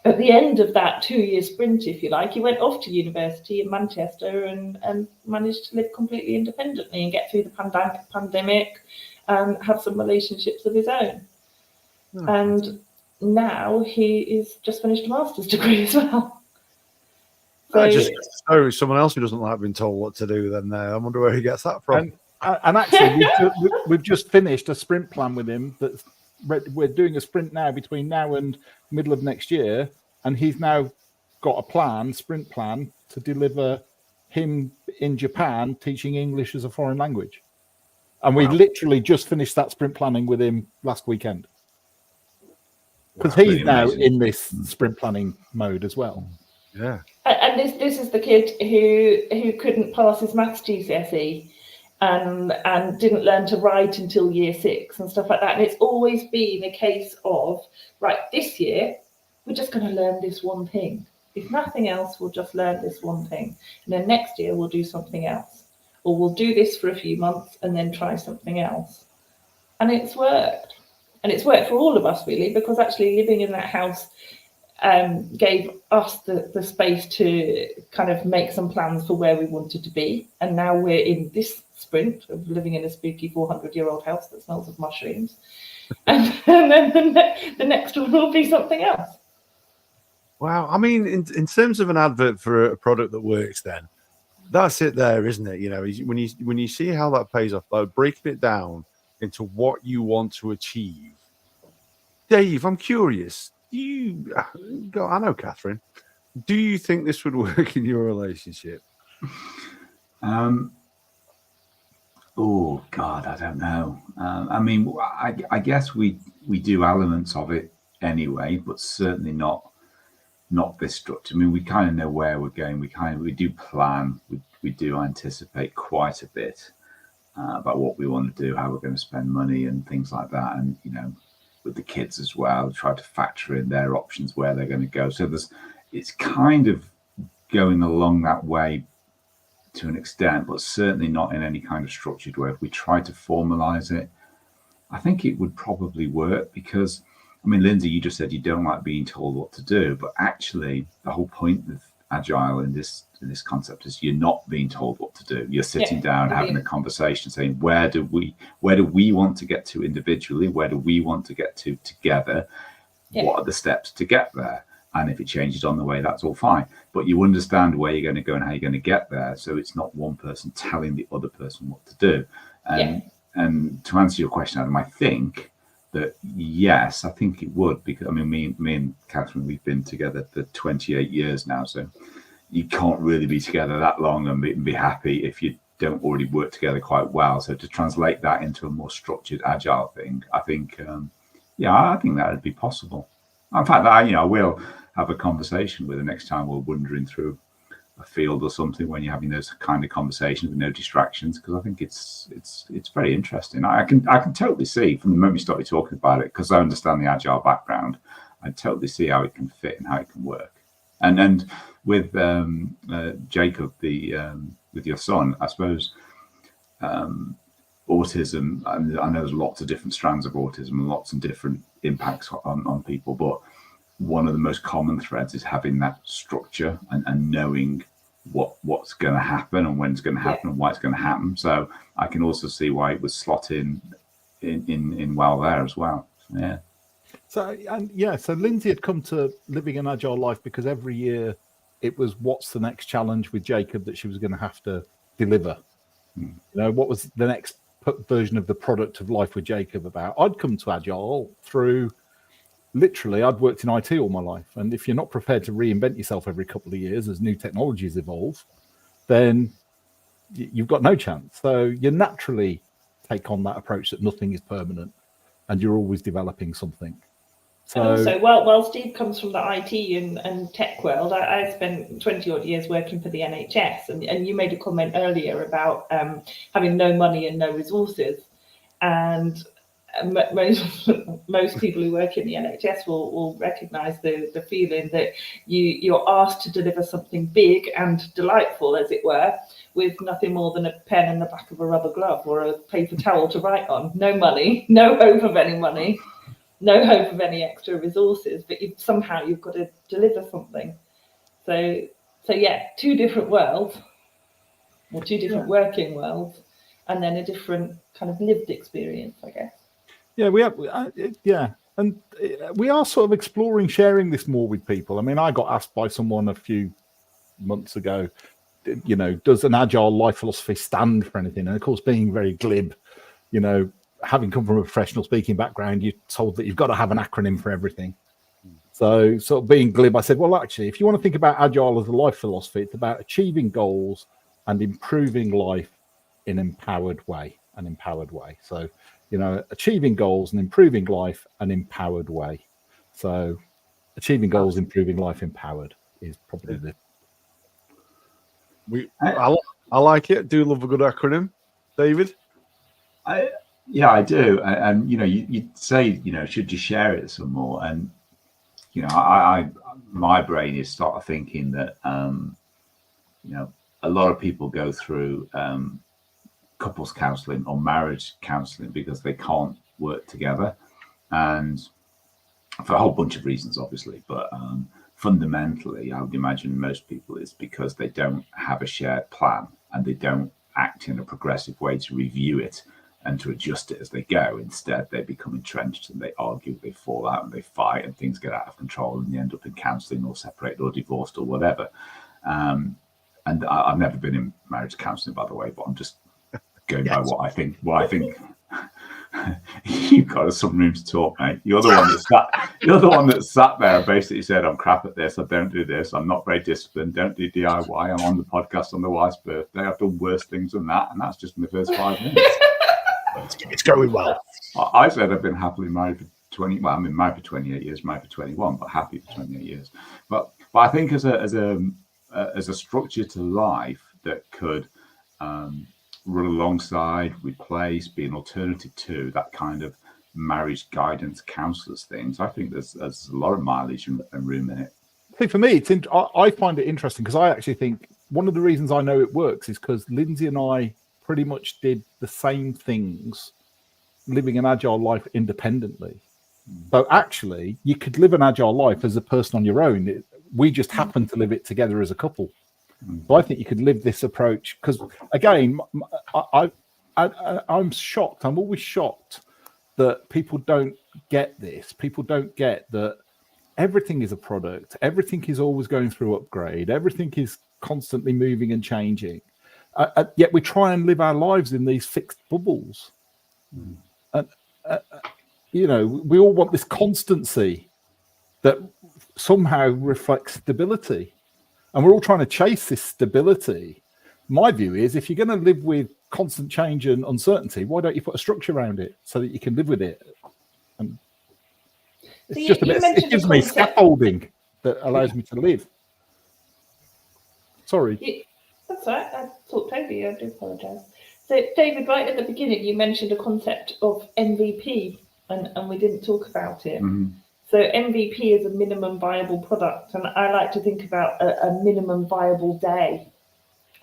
at the end of that 2-year sprint, if you like, he went off to university in Manchester and managed to live completely independently and get through the pandemic and have some relationships of his own. Oh, and now he is just finished a master's degree as well. So someone else who doesn't like being told what to do, then I wonder where he gets that from. And actually, we've just finished a sprint plan with him. We're doing a sprint now between now and middle of next year, and he's now got a sprint plan to deliver him in Japan teaching English as a foreign language. And we literally just finished that sprint planning with him last weekend. Because he's really now in this sprint planning mode as well. Yeah. And this is the kid who couldn't pass his maths GCSE and didn't learn to write until year 6 and stuff like that. And it's always been a case of, right, this year, we're just going to learn this one thing. If nothing else, we'll just learn this one thing. And then next year, we'll do something else. Or we'll do this for a few months and then try something else. And it's worked. And it's worked for all of us, really, because actually living in that house gave us the space to kind of make some plans for where we wanted to be. And now we're in this sprint of living in a spooky 400-year-old house that smells of mushrooms. And then the next one will be something else. Wow. I mean, in terms of an advert for a product that works, then, that's it there, isn't it? You know, when you see how that pays off, like breaking it down into what you want to achieve. Dave, I'm curious. I know, Catherine. Do you think this would work in your relationship? Oh God, I don't know. I mean, I guess we do elements of it anyway, but certainly not this structure. I mean, we kind of know where we're going. We do plan. We do anticipate quite a bit about what we want to do, how we're going to spend money, and things like that. And with the kids as well, try to factor in their options, where they're going to go. So it's kind of going along that way to an extent, but certainly not in any kind of structured way. If we try to formalize it, I think it would probably work, because, I mean, Lynzie, you just said you don't like being told what to do, but actually the whole point of Agile in this concept is you're not being told what to do. You're sitting down, having a conversation, saying, where do we want to get to individually? Where do we want to get to together? Yeah. What are the steps to get there? And if it changes on the way, that's all fine. But you understand where you're going to go and how you're going to get there. So it's not one person telling the other person what to do. And to answer your question, Adam, I think that, yes, I think it would, because, I mean, me and Catherine, we've been together for 28 years now. So, you can't really be together that long and be happy if you don't already work together quite well. So to translate that into a more structured agile thing, I think, I think that would be possible. In fact, I will have a conversation with her next time we're wandering through a field or something, when you're having those kind of conversations with no distractions, because I think it's very interesting. I can totally see from the moment we started talking about it, because I understand the agile background, I totally see how it can fit and how it can work. And with Jacob, with your son, I suppose autism, I know there's lots of different strands of autism and lots of different impacts on people, but one of the most common threads is having that structure and knowing what's going to happen and when it's going to happen and why it's going to happen. So I can also see why it would slot in well there as well. Yeah. So Lynzie had come to living an agile life because every year it was, what's the next challenge with Jacob that she was going to have to deliver? You know, what was the next version of the product of life with Jacob about? I'd come to agile through, literally, I'd worked in IT all my life. And if you're not prepared to reinvent yourself every couple of years as new technologies evolve, then you've got no chance. So you naturally take on that approach that nothing is permanent and you're always developing something. So, and also, while Steve comes from the IT and tech world, I spent 20 odd years working for the NHS, and you made a comment earlier about having no money and no resources, and most people who work in the NHS will recognise the feeling that you're asked to deliver something big and delightful, as it were, with nothing more than a pen in the back of a rubber glove or a paper towel to write on. No money, no hope of any money, no hope of any extra resources, but somehow you've got to deliver something. So yeah, two different worlds, or two different working worlds, and then a different kind of lived experience, I guess. Yeah, we have. And we are sort of exploring sharing this more with people. I mean, I got asked by someone a few months ago, you know, does an agile life philosophy stand for anything? And of course, being very glib, you know, having come from a professional speaking background, you're told that you've got to have an acronym for everything. So sort of being glib, I said, well, actually, if you want to think about agile as a life philosophy, it's about achieving goals and improving life in an empowered way. So, you know, achieving goals and improving life an empowered way. So achieving goals, improving life, empowered is probably I like it. Do love a good acronym, David. I do. And you know, you say, you know, should you share it some more? And you know, my brain is sort of thinking that you know, a lot of people go through couples counselling or marriage counselling because they can't work together, and for a whole bunch of reasons, obviously, but fundamentally, I would imagine most people it's because they don't have a shared plan and they don't act in a progressive way to review it and to adjust it as they go. Instead, they become entrenched and they argue, they fall out and they fight, and things get out of control, and they end up in counselling or separated or divorced or whatever. And I've never been in marriage counselling, by the way, but I'm just going by what I think. You've got some room to talk, mate. You're the one that sat there and basically said, I'm crap at this, I don't do this, I'm not very disciplined, don't do DIY, I'm on the podcast on the wife's birthday, I've done worse things than that, and that's just in the first 5 minutes. It's going well. I said I've been happily married for 20. Well, I've been married for 28 years, married for 21, but happy for 28 years. But I think as a structure to life that could run alongside, replace, be an alternative to that kind of marriage guidance counsellors things, I think there's a lot of mileage and room in it. I think for me, I find it interesting because I actually think one of the reasons I know it works is because Lynzie and I pretty much did the same things living an agile life independently. So actually, you could live an agile life as a person on your own. We just happen to live it together as a couple. So I think you could live this approach because, again, I'm shocked. I'm always shocked that people don't get this. People don't get that everything is a product. Everything is always going through upgrade. Everything is constantly moving and changing. Yet we try and live our lives in these fixed bubbles. And, you know, we all want this constancy that somehow reflects stability. and we're all trying to chase this stability. My view is, if you're going to live with constant change and uncertainty, why don't you put a structure around it so that you can live with it? And it's So just a bit. It gives me scaffolding that allows me to live. Sorry. That's all right. I talked over you. I do apologise. So, David, right at the beginning, you mentioned a concept of MVP, and we didn't talk about it. Mhm. So MVP is a minimum viable product, and I like to think about a minimum viable day.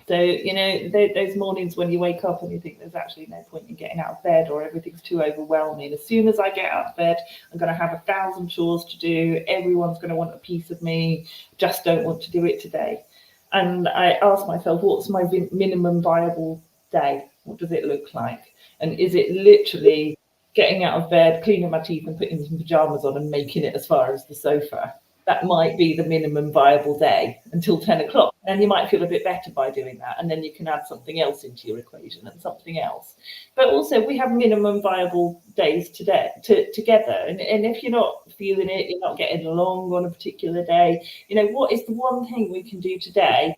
So, you know, those mornings when you wake up and you think there's actually no point in getting out of bed, or everything's too overwhelming. As soon as I get out of bed, I'm going to have 1,000 chores to do. Everyone's going to want a piece of me. Just don't want to do it today. And I ask myself, what's my minimum viable day? What does it look like? And is it literally getting out of bed, cleaning my teeth and putting some pajamas on and making it as far as the sofa? That might be the minimum viable day until 10 o'clock. And you might feel a bit better by doing that. And then you can add something else into your equation and something else. But also we have minimum viable days together. And if you're not feeling it, you're not getting along on a particular day, you know, what is the one thing we can do today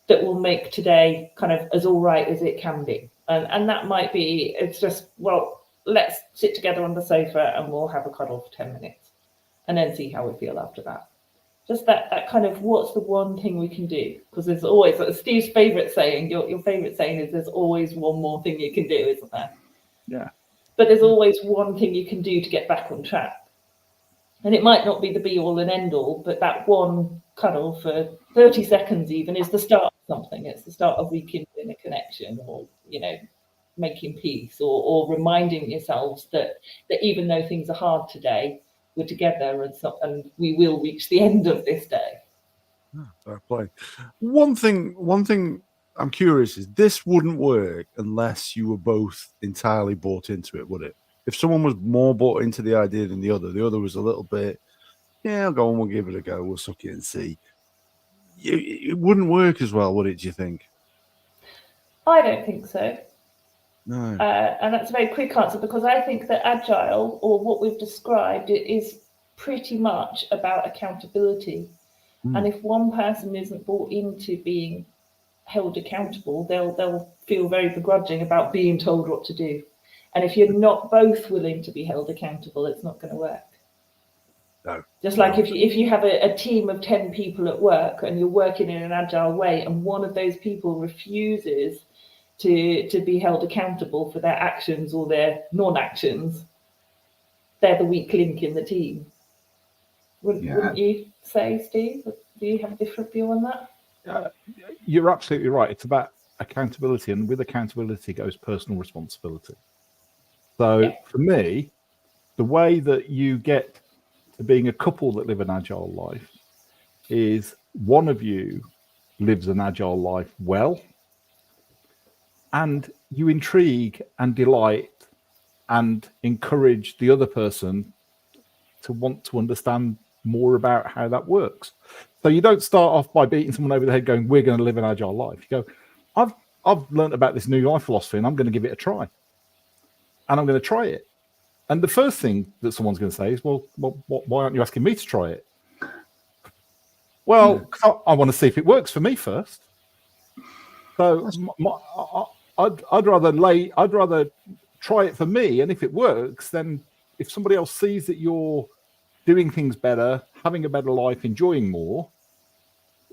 that will make today kind of as all right as it can be? And that might be, it's just, well, let's sit together on the sofa and we'll have a cuddle for 10 minutes and then see how we feel after that. Just that kind of, what's the one thing we can do? Because there's always, like Steve's favourite saying, your favourite saying is there's always one more thing you can do, isn't there? Yeah. But there's always one thing you can do to get back on track. And it might not be the be all and end all, but that one cuddle for 30 seconds even is the start of something. It's the start of rekindling a connection, or, you know, making peace, or reminding yourselves that even though things are hard today, we're together, and we will reach the end of this day. Fair play. One thing I'm curious is, this wouldn't work unless you were both entirely bought into it, would it? If someone was more bought into the idea than the other was a little bit, yeah, I'll go on, we'll give it a go, we'll suck it and see. It wouldn't work as well, would it, do you think? I don't think so. No. And that's a very quick answer, because I think that Agile, or what we've described, it is pretty much about accountability. And if one person isn't bought into being held accountable, they'll feel very begrudging about being told what to do. And if you're not both willing to be held accountable, it's not going to work. No. Just like if you have a team of 10 people at work and you're working in an agile way, and one of those people refuses to be held accountable for their actions or their non-actions, they're the weak link in the team. Wouldn't you say, Steve? Do you have a different view on that? You're absolutely right. It's about accountability, and with accountability goes personal responsibility. So for me, the way that you get to being a couple that live an agile life is one of you lives an agile life well, and you intrigue and delight and encourage the other person to want to understand more about how that works. So you don't start off by beating someone over the head going, we're going to live an agile life. You go, I've learned about this new life philosophy and I'm going to give it a try. And I'm going to try it. And the first thing that someone's going to say is, well, why aren't you asking me to try it? Well, I want to see if it works for me first. So I'd rather try it for me, and if it works, then if somebody else sees that you're doing things better, having a better life, enjoying more,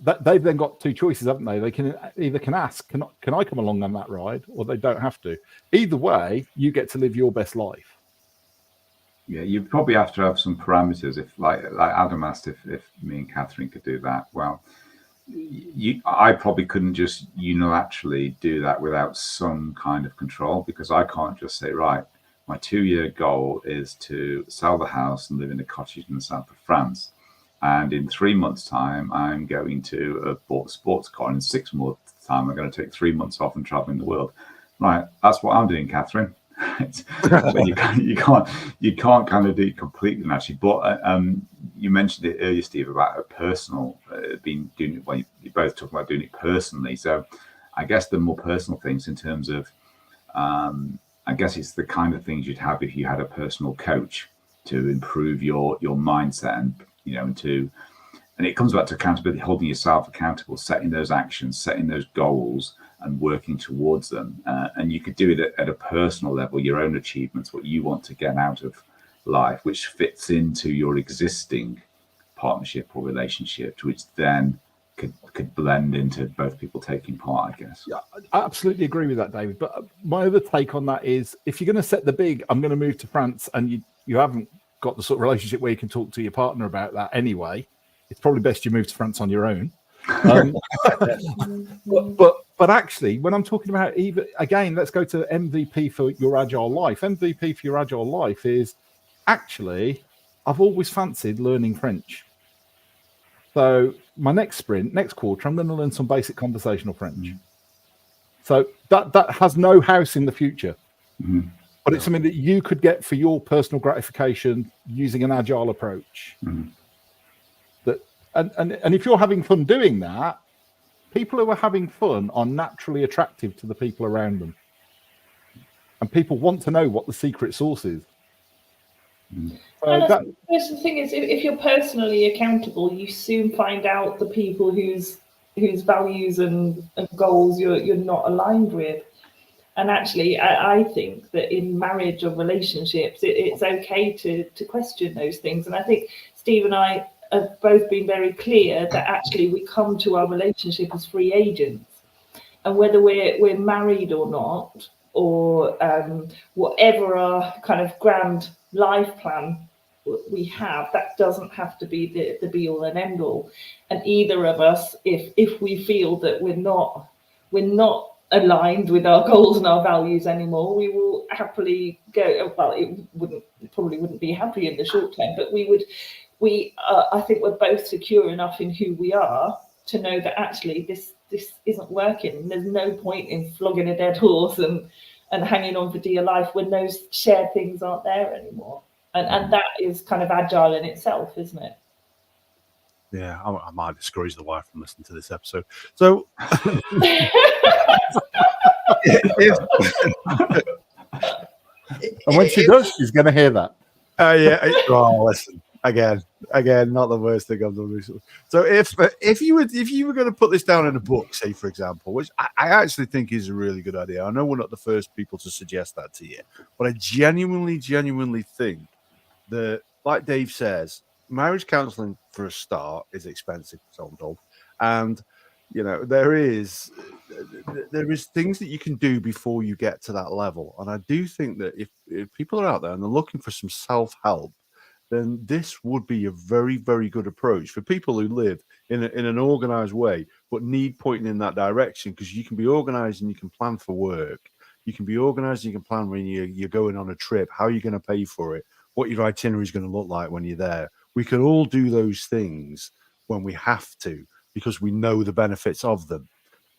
that they've then got two choices, haven't they? They can either ask, can I come along on that ride, or they don't have to. Either way, you get to live your best life. Yeah, you probably have to have some parameters. If like Adam asked if me and Catherine could do that, well, I probably couldn't just unilaterally do that without some kind of control, because I can't just say, right, my 2-year goal is to sell the house and live in a cottage in the south of France. And in 3 months' time, I'm going to have bought a sports car. And in 6 months' time, I'm going to take 3 months off and traveling the world. Right, that's what I'm doing, Catherine. So you can't kind of do it completely naturally. But you mentioned it earlier, Steve, about a personal doing it. Well, you both talking about doing it personally. So I guess the more personal things in terms of, I guess it's the kind of things you'd have if you had a personal coach to improve your mindset and, you know, and to And it comes back to accountability, holding yourself accountable, setting those actions, setting those goals, and working towards them. And you could do it at a personal level, your own achievements, what you want to get out of life, which fits into your existing partnership or relationship, which then could blend into both people taking part, I guess. Yeah, I absolutely agree with that, David. But my other take on that is, if you're going to set the big, I'm going to move to France, and you haven't got the sort of relationship where you can talk to your partner about that anyway, it's probably best you move to France on your own. But actually, when I'm talking about, even again, let's go to MVP for your agile life. MVP for your agile life is actually, I've always fancied learning French. So my next sprint, next quarter, I'm going to learn some basic conversational French. So that has no house in the future. But it's something that you could get for your personal gratification using an agile approach. And if you're having fun doing that, people who are having fun are naturally attractive to the people around them. And people want to know what the secret sauce is. And the thing is, if you're personally accountable, you soon find out the people whose values and goals you're not aligned with. And actually, I think that in marriage or relationships, it's okay to question those things. And I think Steve and I have both been very clear that actually we come to our relationship as free agents. And whether we're married or not, or whatever our kind of grand life plan we have, that doesn't have to be the be all and end all. And either of us, if we feel that we're not aligned with our goals and our values anymore, we will happily go. Well, it probably wouldn't be happy in the short term, but I think we're both secure enough in who we are to know that actually this isn't working. There's no point in flogging a dead horse and hanging on for dear life when those shared things aren't there anymore. And that is kind of agile in itself, isn't it? Yeah, I might discourage the wife from listening to this episode. So, and when she does, she's going to hear that. Yeah. Oh, listen. Again, not the worst thing I've done recently. So if you were going to put this down in a book, say for example, which I actually think is a really good idea. I know we're not the first people to suggest that to you, but I genuinely think that, like Dave says, marriage counselling for a start is expensive, so I'm told, and there is things that you can do before you get to that level. And I do think that if people are out there and they're looking for some self-help, then this would be a very, very good approach for people who live in an organized way, but need pointing in that direction, because you can be organized and you can plan for work. You can be organized and you can plan when you're going on a trip, how you're going to pay for it, what your itinerary is going to look like when you're there. We can all do those things when we have to, because we know the benefits of them.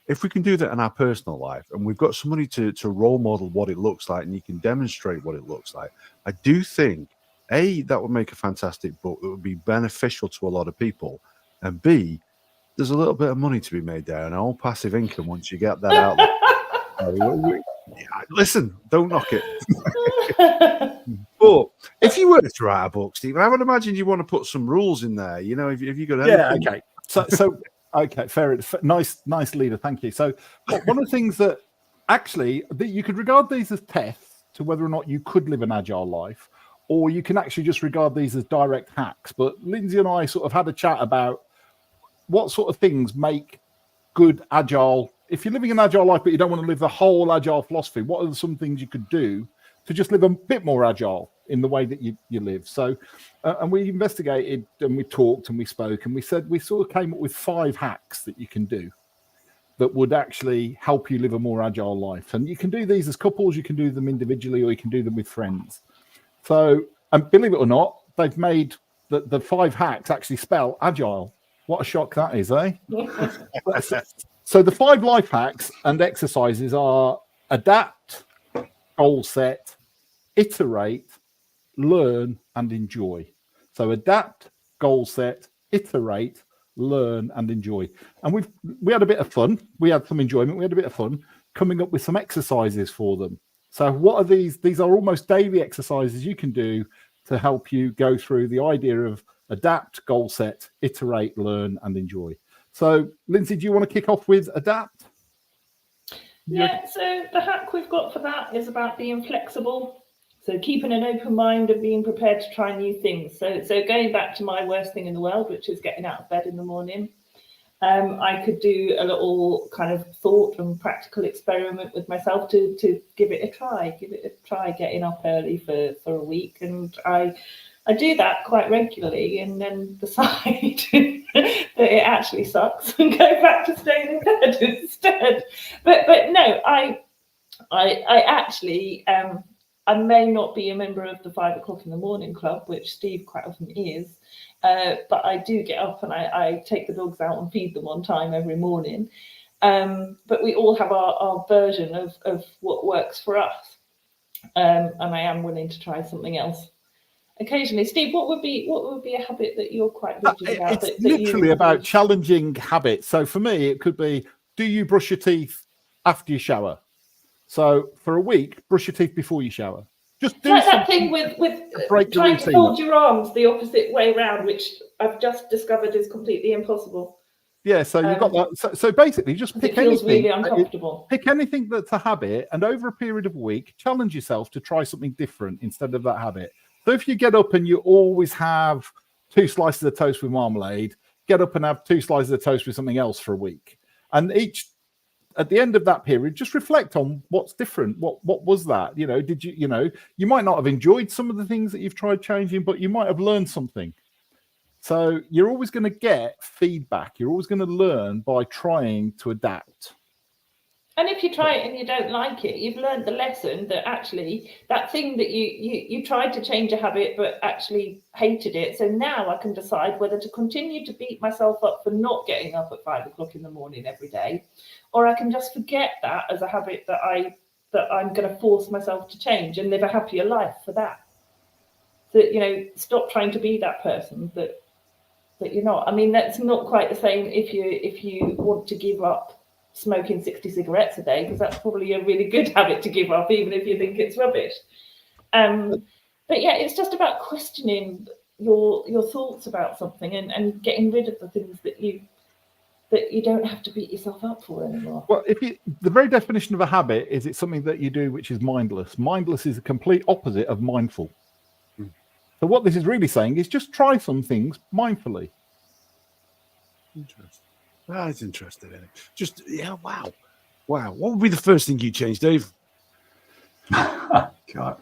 If we can do that in our personal life, and we've got somebody to role model what it looks like, and you can demonstrate what it looks like, I do think, A, that would make a fantastic book that would be beneficial to a lot of people, and B, there's a little bit of money to be made there, and all passive income once you get that out there. Listen, don't knock it. But if you were to write a book, Steve, I would imagine you want to put some rules in there. If you got anything. Yeah, okay. So okay, fair. Nice leader. Thank you. So one of the things that actually you could regard these as tests to whether or not you could live an agile life, or you can actually just regard these as direct hacks. But Lynzie and I sort of had a chat about what sort of things make good agile. If you're living an agile life, but you don't want to live the whole agile philosophy, what are some things you could do to just live a bit more agile in the way that you live? So, and we investigated and we talked and we spoke and we said, we sort of came up with 5 hacks that you can do that would actually help you live a more agile life. And you can do these as couples, you can do them individually, or you can do them with friends. So, and believe it or not, they've made the 5 hacks actually spell agile. What a shock that is, eh? So the 5 life hacks and exercises are adapt, goal set, iterate, learn, and enjoy. So adapt, goal set, iterate, learn, and enjoy. And we had a bit of fun. We had some enjoyment. We had a bit of fun coming up with some exercises for them. So what are these? These are almost daily exercises you can do to help you go through the idea of adapt, goal set, iterate, learn, and enjoy. So, Lynzie, do you want to kick off with adapt? Yeah, so the hack we've got for that is about being flexible. So keeping an open mind and being prepared to try new things. So going back to my worst thing in the world, which is getting out of bed in the morning, I could do a little kind of thought and practical experiment with myself to give it a try getting up early for a week. And I do that quite regularly and then decide that it actually sucks and go back to staying in bed instead. But no, I actually, I may not be a member of the 5 o'clock in the morning club, which Steve quite often is, but I do get up and I take the dogs out and feed them on time every morning. But we all have our version of what works for us. And I am willing to try something else occasionally. Steve, what would be a habit that you're quite rigid about? It's literally about challenging habits. So for me, it could be, do you brush your teeth after you shower? So for a week, brush your teeth before you shower. Just do like that thing with trying to fold your arms the opposite way around, which I've just discovered is completely impossible. Yeah, so you've got that. So basically, just pick anything. Really uncomfortable. Pick anything that's a habit, and over a period of a week, challenge yourself to try something different instead of that habit. So if you get up and you always have 2 slices of toast with marmalade, get up and have 2 slices of toast with something else for a week, and at the end of that period, just reflect on what's different. What was that? Did you might not have enjoyed some of the things that you've tried changing, but you might have learned something. So you're always going to get feedback. You're always going to learn by trying to adapt. And if you try it and you don't like it, you've learned the lesson that actually that thing that you tried to change a habit but actually hated it. So now I can decide whether to continue to beat myself up for not getting up at 5 o'clock in the morning every day, or I can just forget that as a habit that I'm going to force myself to change and live a happier life for that. So, stop trying to be that person that you're not. I mean, that's not quite the same if you want to give up smoking 60 cigarettes a day, because that's probably a really good habit to give up, even if you think it's rubbish. But yeah, it's just about questioning your thoughts about something and getting rid of the things that you don't have to beat yourself up for anymore. Well, the very definition of a habit is it's something that you do which is mindless. Mindless is the complete opposite of mindful. So what this is really saying is just try some things mindfully. Interesting. I was interested in it. Wow. What would be the first thing you change, Dave? God.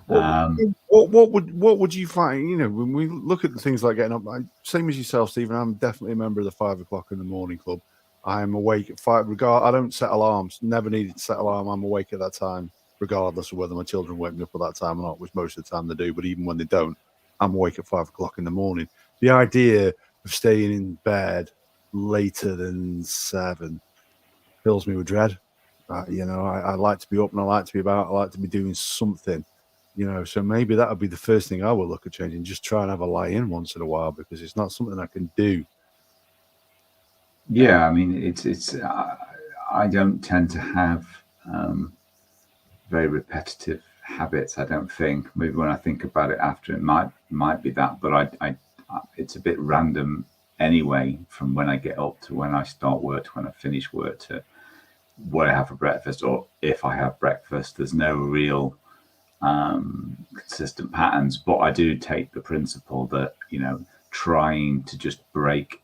What would you find? When we look at the things like getting up, same as yourself, Stephen. I'm definitely a member of the 5 o'clock in the morning club. I'm awake at 5. I don't set alarms. Never needed to set alarm. I'm awake at that time, regardless of whether my children wake me up at that time or not, which most of the time they do. But even when they don't, I'm awake at 5 o'clock in the morning. The idea of staying in bed later than 7 fills me with dread. I like to be up and I like to be about. I like to be doing something. So maybe that would be the first thing I will look at changing. Just try and have a lie in once in a while, because it's not something I can do. Yeah, I mean, it's. I don't tend to have very repetitive habits. I don't think. Maybe when I think about it after, it might be that, but I it's a bit random anyway, from when I get up to when I start work to when I finish work to what I have for breakfast, or if I have breakfast. There's no real consistent patterns, but I do take the principle that trying to just break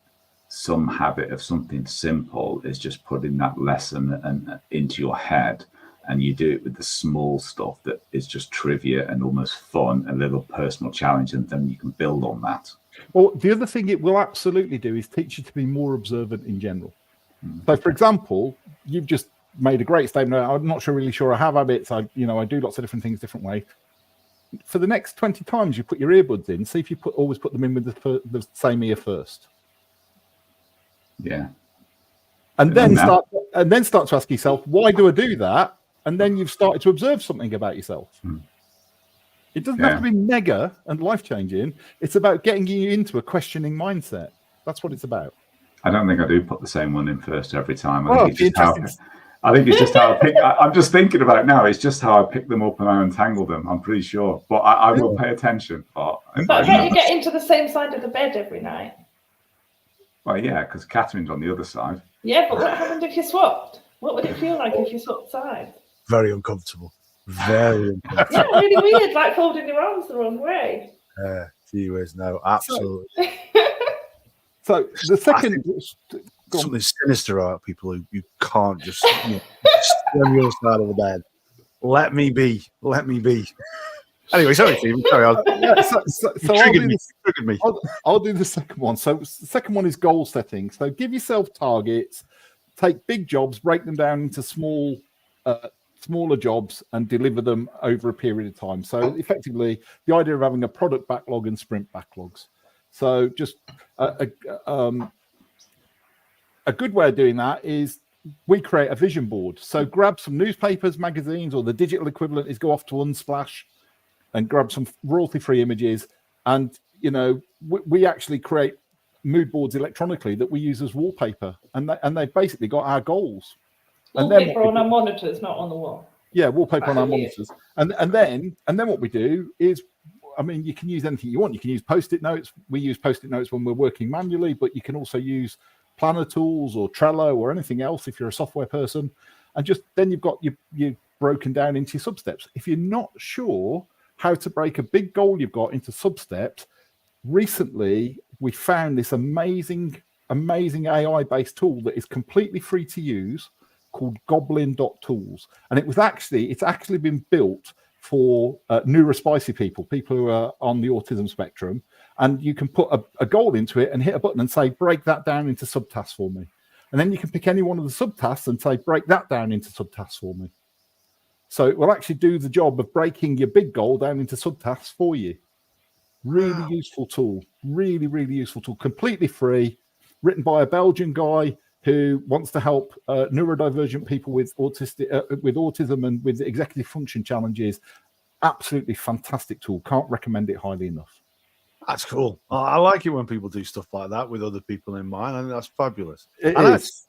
some habit of something simple is just putting that lesson into your head, and you do it with the small stuff that is just trivia and almost fun, a little personal challenge, and then you can build on that. Well, the other thing it will absolutely do is teach you to be more observant in general. So, for example, you've just made a great statement. I'm not really sure I have habits. I do lots of different things different way. For the next 20 times you put your earbuds in, see if you always put them in with the same ear first. Yeah. And then start to ask yourself, why do I do that? And then you've started to observe something about yourself. It doesn't have to be mega and life-changing. It's about getting you into a questioning mindset. That's what it's about. I don't think I do put the same one in first every time. I think it's just how I pick. I'm just thinking about it now. It's just how I pick them up and I untangle them. I'm pretty sure, but I will pay attention. But I bet you get into the same side of the bed every night. Well, yeah, because Catherine's on the other side. Yeah, but what happened if you swapped? What would it feel like if you swapped sides? Very uncomfortable. Very uncomfortable. Yeah, really weird, like folding your arms the wrong way. Gee whiz, no, absolutely. So the second, Something sinister about people who can't just stay on your side of the bed. Let me be. Anyway, sorry, Steve. Sorry, triggered me. I'll do the second one. So the second one is goal setting. So give yourself targets, take big jobs, break them down into smaller jobs, and deliver them over a period of time. So effectively, the idea of having a product backlog and sprint backlogs. So just a good way of doing that is we create a vision board. So grab some newspapers, magazines, or the digital equivalent is go off to Unsplash and grab some royalty-free images. And, we actually create mood boards electronically that we use as wallpaper. And they've basically got our goals. Wallpaper on our monitors, not on the wall. Yeah, wallpaper on our monitors. And then what we do is, you can use anything you want. You can use Post-it notes. We use Post-it notes when we're working manually, but you can also use planner tools or Trello or anything else if you're a software person. And just then you've got you broken down into your sub-steps. If you're not sure how to break a big goal you've got into sub-steps, recently we found this amazing AI-based tool that is completely free to use called Goblin.tools. And it's actually been built for neurospicy people who are on the autism spectrum. And you can put a goal into it and hit a button and say, break that down into subtasks for me. And then you can pick any one of the subtasks and say, break that down into subtasks for me. So it will actually do the job of breaking your big goal down into subtasks for you. Really useful tool. Really, really useful tool. Completely free. Written by a Belgian guy who wants to help neurodivergent people with autism and with executive function challenges. Absolutely fantastic tool. Can't recommend it highly enough. That's cool. I like it when people do stuff like that with other people in mind. I think that's fabulous. It is.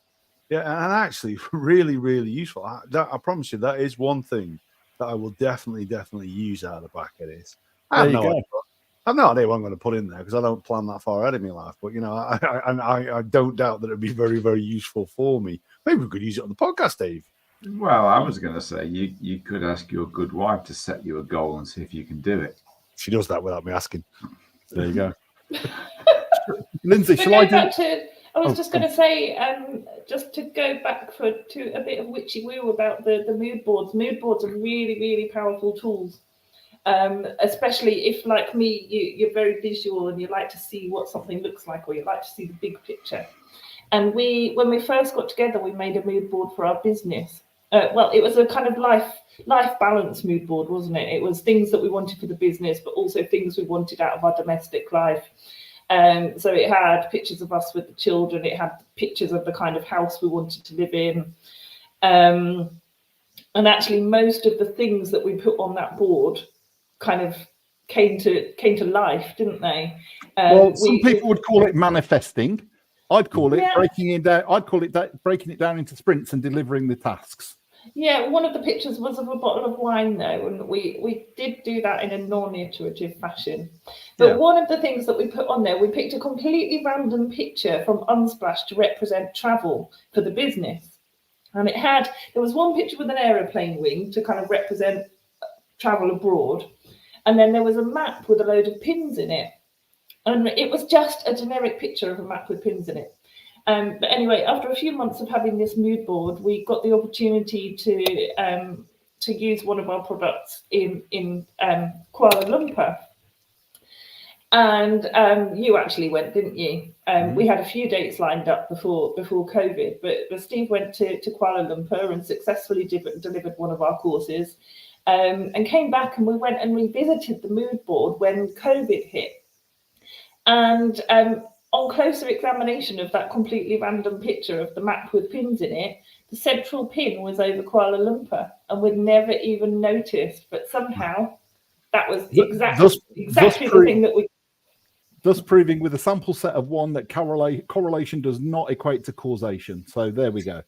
And actually really, really useful. I promise you, that is one thing that I will definitely use out of the back of this. I have no idea what I'm going to put in there because I don't plan that far ahead of my life. But, I don't doubt that it'd be very, very useful for me. Maybe we could use it on the podcast, Dave. Well, I was going to say you could ask your good wife to set you a goal and see if you can do it. She does that without me asking. There you go. Lynzie, shall I do? I was just going to say, just to go back to a bit of witchy woo about the mood boards. Mood boards are really, really powerful tools. Especially if, like me, you're very visual and you like to see what something looks like, or you like to see the big picture. And when we first got together, we made a mood board for our business. It was a kind of life balance mood board, wasn't it? It was things that we wanted for the business, but also things we wanted out of our domestic life. So it had pictures of us with the children. It had pictures of the kind of house we wanted to live in. And actually, most of the things that we put on that board kind of came to life, didn't they? Some people would call it manifesting. I'd call it breaking it down. I'd call it breaking it down into sprints and delivering the tasks. Yeah, one of the pictures was of a bottle of wine, though, and we did do that in a non-iterative fashion. But one of the things that we put on there, we picked a completely random picture from Unsplash to represent travel for the business. And there was one picture with an aeroplane wing to kind of represent travel abroad. And then there was a map with a load of pins in it. And it was just a generic picture of a map with pins in it. But anyway, after a few months of having this mood board, we got the opportunity to use one of our products in Kuala Lumpur. And you actually went, didn't you? We had a few dates lined up before COVID, but Steve went to Kuala Lumpur and successfully delivered one of our courses, and came back, and we went and revisited the mood board when COVID hit. And on closer examination of that completely random picture of the map with pins in it, the central pin was over Kuala Lumpur, and we'd never even noticed. But somehow that was exactly the thing that we... Thus proving with a sample set of one that correlation does not equate to causation. So there we go.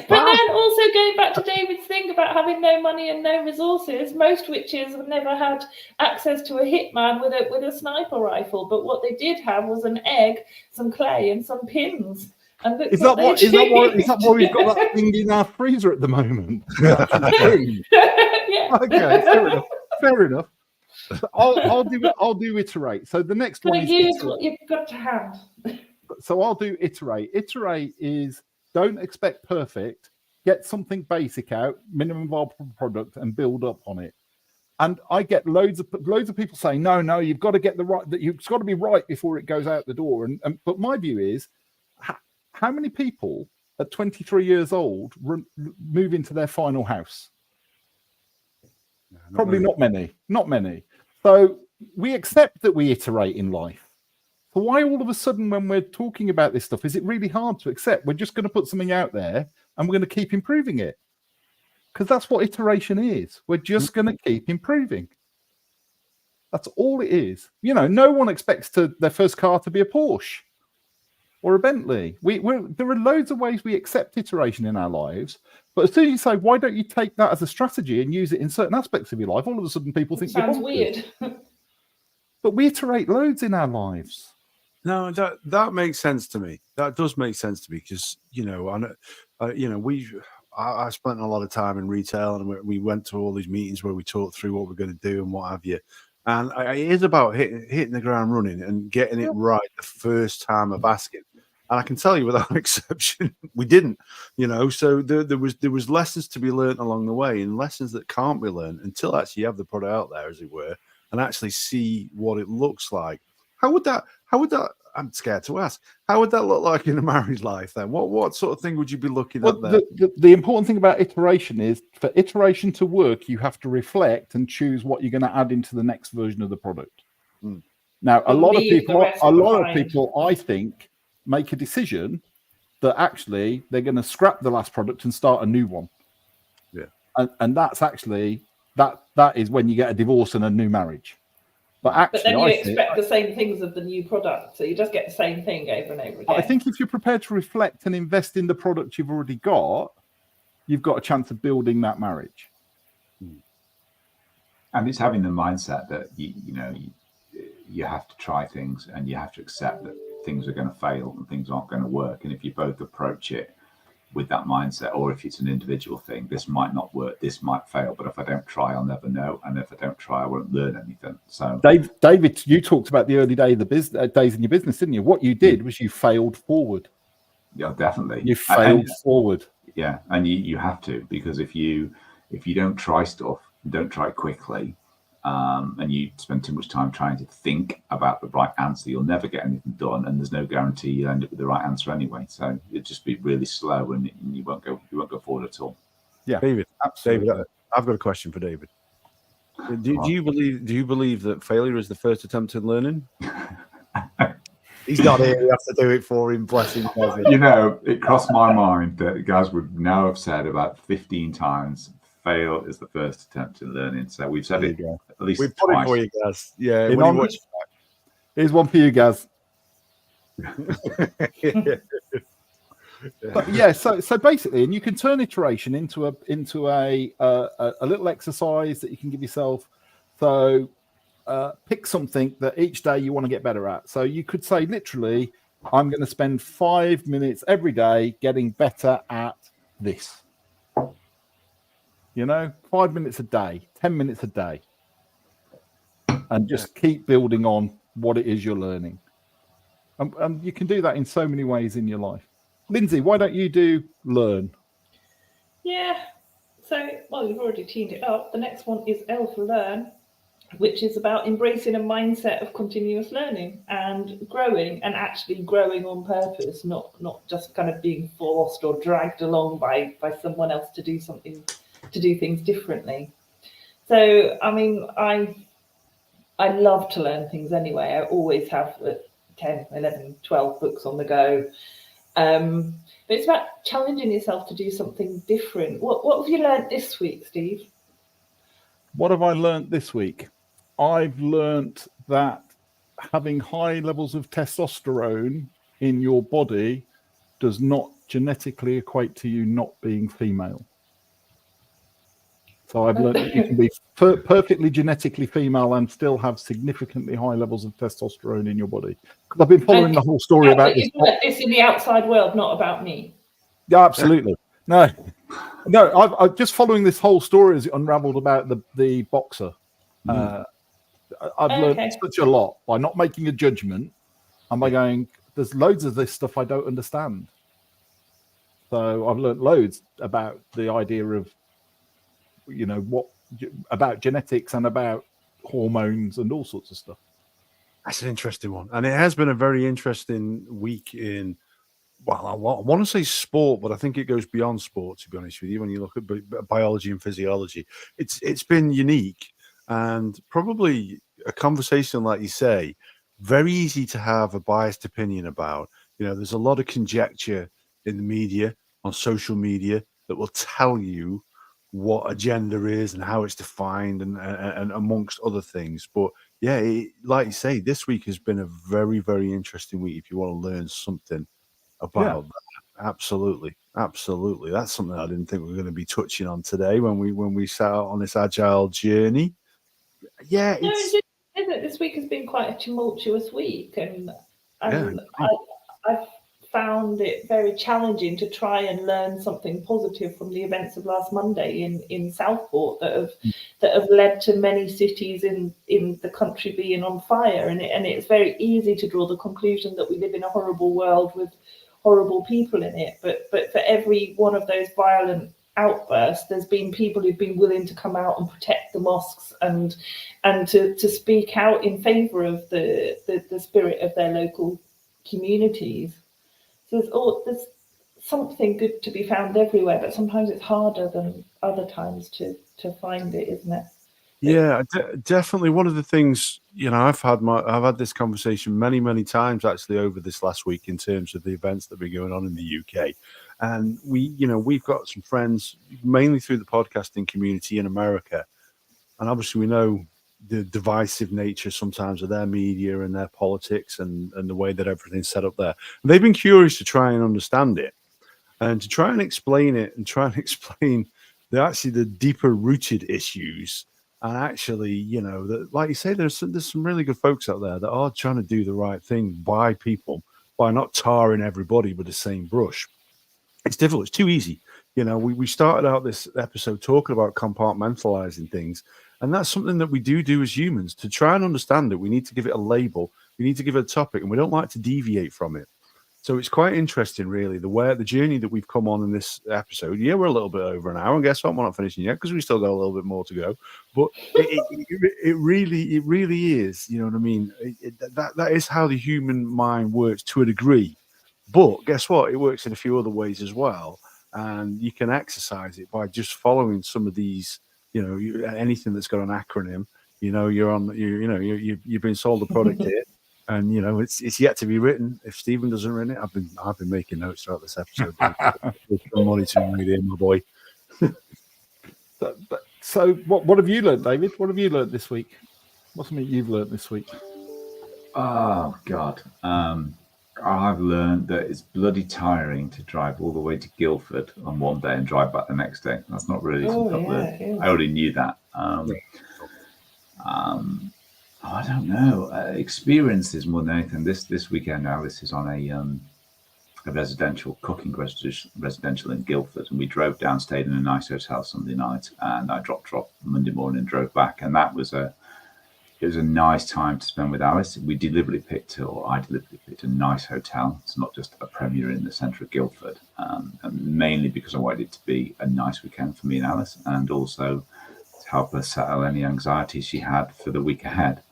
But then also going back to David's thing about having no money and no resources, most witches have never had access to a hitman with a sniper rifle. But what they did have was an egg, some clay, and some pins. And Is that why we've got that thing in our freezer at the moment? Yeah. Okay, fair enough. So I'll do iterate. So the next one is use what you've got to hand. So I'll do iterate. Iterate is don't expect perfect. Get something basic out, minimum viable product, and build up on it. And I get loads of people saying, no, you've got to get it's got to be right before it goes out the door. But my view is, how many people at 23 years old move into their final house? Probably not many. So we accept that we iterate in life. So why all of a sudden, when we're talking about this stuff, is it really hard to accept? We're just going to put something out there and we're going to keep improving it. Because that's what iteration is. We're just going to keep improving. That's all it is. No one expects their first car to be a Porsche or a Bentley. There are loads of ways we accept iteration in our lives. But as soon as you say, why don't you take that as a strategy and use it in certain aspects of your life, all of a sudden people think sounds weird. But we iterate loads in our lives. No, that makes sense to me. That does make sense to me because I spent a lot of time in retail, and we went to all these meetings where we talked through what we're going to do and what have you. And it is about hitting the ground running and getting it right the first time of asking. And I can tell you, without exception, we didn't. So there was lessons to be learned along the way, and lessons that can't be learned until actually you have the product out there, as it were, and actually see what it looks like. How would that? I'm scared to ask. How would that look like in a married life then? What sort of thing would you be looking at there? The important thing about iteration is, for iteration to work, you have to reflect and choose what you're going to add into the next version of the product. Now, a lot of people, I think, make a decision that actually they're going to scrap the last product and start a new one. Yeah, and that's actually that is when you get a divorce and a new marriage. But then you expect the same things of the new product, so you just get the same thing over and over again. I think if you're prepared to reflect and invest in the product you've already got, you've got a chance of building that marriage. And it's having the mindset that you have to try things, and you have to accept that things are going to fail and things aren't going to work. And if you both approach it with that mindset, or if it's an individual thing, this might not work, this might fail, but if I don't try, I'll never know, and if I don't try, I won't learn anything. So David, you talked about the early days in your business, didn't you? What you did was you failed forward. Yeah, definitely. You failed forward. Yeah, and you have to, because if you don't try stuff, don't try it quickly, and you spend too much time trying to think about the right answer, you'll never get anything done, and there's no guarantee you'll end up with the right answer anyway. So it'll just be really slow, and you won't go forward at all. Yeah, David, I've got a question for David. Do you believe that failure is the first attempt in learning? He's not here. You have to do it for him. Bless him. It crossed my mind that guys would now have said about 15 times, fail is the first attempt in learning. So we've said it at least we've put twice. It for you, Gaz. Yeah. Here's one for you, Gaz. But yeah, so basically, and you can turn iteration into a little exercise that you can give yourself. So pick something that each day you want to get better at. So you could say, literally, I'm going to spend 5 minutes every day getting better at this. 5 minutes a day, 10 minutes a day, and just keep building on what it is you're learning. And you can do that in so many ways in your life. Lynzie, why don't you do learn? Yeah. So, you've already teed it up. The next one is L for learn, which is about embracing a mindset of continuous learning and growing, and actually growing on purpose, not just kind of being forced or dragged along by someone else to do something, to do things differently. So, I mean, I love to learn things anyway. I always have 10, 11, 12 books on the go. But it's about challenging yourself to do something different. What have you learned this week, Steve? What have I learned this week? I've learned that having high levels of testosterone in your body does not genetically equate to you not being female. So I've learned that you can be perfectly genetically female and still have significantly high levels of testosterone in your body. Because I've been following the whole story about this. It's in the outside world, not about me. Yeah, absolutely. No, I'm just following this whole story as it unravelled about the boxer. I've learned such a lot by not making a judgment and by going, there's loads of this stuff I don't understand. So I've learned loads about the idea of, about genetics and about hormones and all sorts of stuff. That's an interesting one. And it has been a very interesting week in, well, I want to say sport, but I think it goes beyond sport, to be honest with you. When you look at biology and physiology, it's been unique and probably a conversation, like you say, very easy to have a biased opinion about. There's a lot of conjecture in the media, on social media, that will tell you what a gender is and how it's defined and amongst other things. But yeah, like you say, this week has been a very, very interesting week if you want to learn something about that. Absolutely. That's something I didn't think we were going to be touching on today when we set out on this agile journey. Yeah, this week has been quite a tumultuous week, and I've found it very challenging to try and learn something positive from the events of last Monday in Southport that have led to many cities in the country being on fire, and it's very easy to draw the conclusion that we live in a horrible world with horrible people in it, but for every one of those violent outbursts, there's been people who've been willing to come out and protect the mosques and to speak out in favor of the spirit of their local communities. So there's something good to be found everywhere, but sometimes it's harder than other times to find it, isn't it? Yeah, definitely. One of the things, I've had this conversation many, many times actually over this last week in terms of the events that have been going on in the UK. And we've got some friends mainly through the podcasting community in America. And obviously we know the divisive nature sometimes of their media and their politics and the way that everything's set up there. And they've been curious to try and understand it and to try and explain it and try and explain the deeper rooted issues. And actually, like you say, there's some really good folks out there that are trying to do the right thing by people, by not tarring everybody with the same brush. It's difficult. It's too easy. We started out this episode talking about compartmentalizing things. And that's something that we do as humans. To try and understand it, we need to give it a label. We need to give it a topic, and we don't like to deviate from it. So it's quite interesting, really, the journey that we've come on in this episode. Yeah, we're a little bit over an hour, and guess what? We're not finishing yet because we still got a little bit more to go. But it really is. You know what I mean? That is how the human mind works to a degree. But guess what? It works in a few other ways as well, and you can exercise it by just following some of these. Anything that's got an acronym. You've been sold a product here. And it's yet to be written. If Stephen doesn't write it, I've been making notes throughout this episode. Money to read in, my boy. So what have you learned, David? What have you learned this week? What's something you've learned this week? Oh God, I've learned that it's bloody tiring to drive all the way to Guildford on one day and drive back the next day. That's not really something I've learned. I already knew that. I don't know. Experiences more than anything. This weekend, Alice is on a residential cooking residential in Guildford, and we drove down, stayed in a nice hotel Sunday night, and I dropped her off Monday morning and drove back, and it was a nice time to spend with Alice. I deliberately picked a nice hotel. It's not just a Premier in the centre of Guildford, and mainly because I wanted it to be a nice weekend for me and Alice, and also to help her settle any anxiety she had for the week ahead.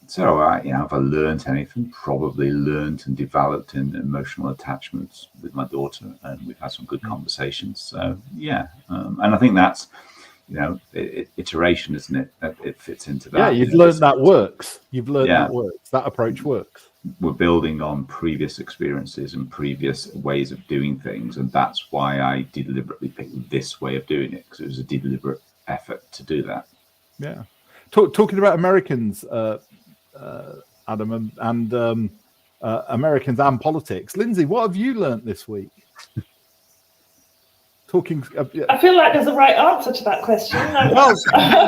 So if I learned anything, probably learned and developed in emotional attachments with my daughter, and we've had some good conversations. So and I think that's iteration, isn't it? It fits into that. Yeah, you've learned that works. You've learned that works. That approach works. We're building on previous experiences and previous ways of doing things, and that's why I deliberately picked this way of doing it, because it was a deliberate effort to do that. Yeah. Talking about Americans, Adam, and Americans and politics. Lynzie, what have you learnt this week? I feel like there's a right answer to that question. Well,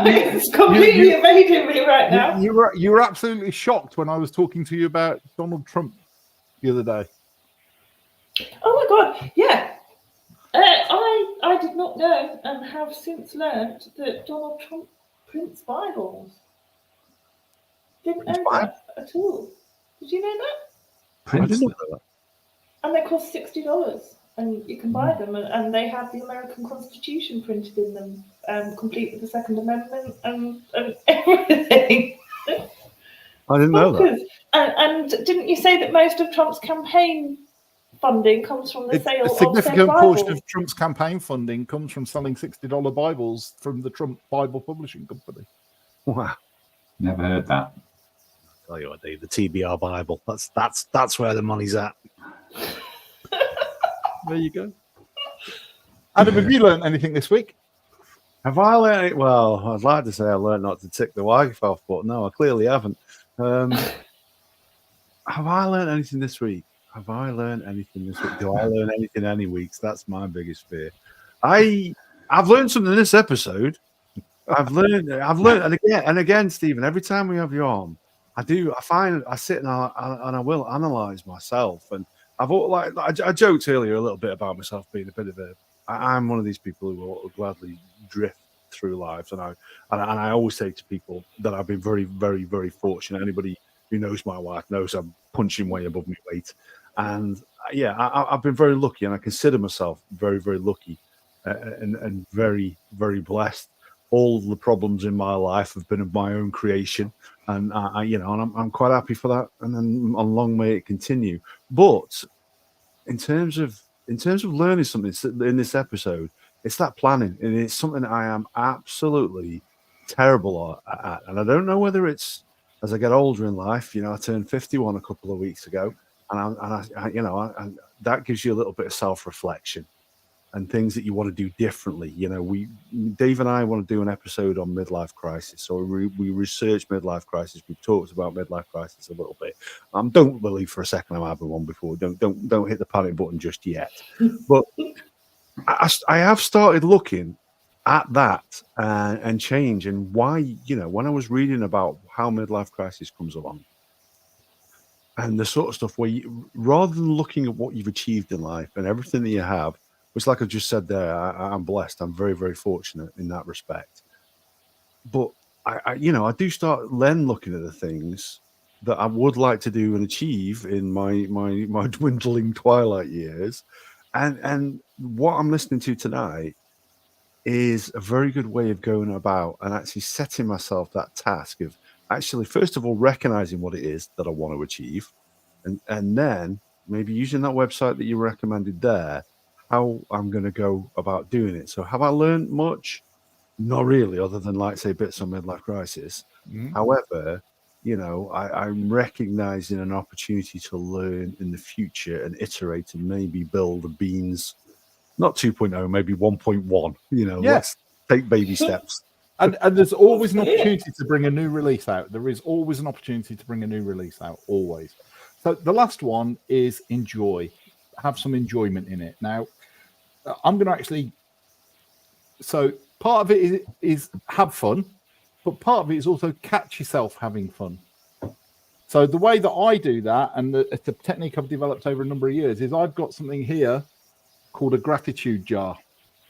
it's completely evading me right now. You were absolutely shocked when I was talking to you about Donald Trump the other day. Oh my God, yeah. I did not know and have since learned that Donald Trump prints Bibles. Didn't know that at all. Did you know that? I didn't know that. And they cost $60. And you can buy them, and they have the American Constitution printed in them, complete with the Second Amendment and everything. I didn't know that. And didn't you say that most of Trump's campaign funding comes from the sale of a significant portion of Trump's campaign funding comes from selling $60 Bibles from the Trump Bible Publishing Company? Wow. Never heard that. I'll tell you what, Dave, the TBR Bible. That's where the money's at. There you go. Adam, have you learned anything this week? Have I learned it? Well, I'd like to say I learned not to tick the wife off, but no, I clearly haven't. Have I learned anything this week? Do I learn anything any weeks? That's my biggest fear. I've learned something in this episode. I've learned, and again, Stephen. Every time we have you on, I sit and I will analyze myself. And I joked earlier a little bit about myself being a bit of I'm one of these people who will gladly drift through life, and I always say to people that I've been very, very, very fortunate. Anybody who knows my wife knows I'm punching way above my weight, and I've been very lucky, and I consider myself very, very lucky, and very, very blessed. All the problems in my life have been of my own creation, and I'm quite happy for that. And then long may it continue. But in terms of learning something in this episode, it's that planning, and it's something I am absolutely terrible at. And I don't know whether it's as I get older in life. I turned 51 a couple of weeks ago, and that gives you a little bit of self-reflection and things that you want to do differently. Dave and I want to do an episode on midlife crisis. So we researched midlife crisis. We've talked about midlife crisis a little bit. Don't believe for a second I'm having one before. Don't hit the panic button just yet. But I have started looking at that and change, and why, when I was reading about how midlife crisis comes along and the sort of stuff where rather than looking at what you've achieved in life and everything that you have, which, like I just said there, I'm blessed. I'm very, very fortunate in that respect. But I do start then looking at the things that I would like to do and achieve in my dwindling twilight years, and what I'm listening to tonight is a very good way of going about and actually setting myself that task of actually, first of all, recognizing what it is that I want to achieve, and then maybe using that website that you recommended there, how I'm going to go about doing it. So have I learned much? Not really, other than, like, say, bits on midlife crisis. Mm-hmm. However, I'm recognizing an opportunity to learn in the future and iterate and maybe build the beans, not 2.0, maybe 1.1. Let's take baby steps. And there's always an opportunity to bring a new release out. There is always an opportunity to bring a new release out, always. So the last one is enjoy. Have some enjoyment in it. Now, I'm going to so part of it is have fun, but part of it is also catch yourself having fun. So the way that I do that, and the technique I've developed over a number of years, is I've got something here called a gratitude jar.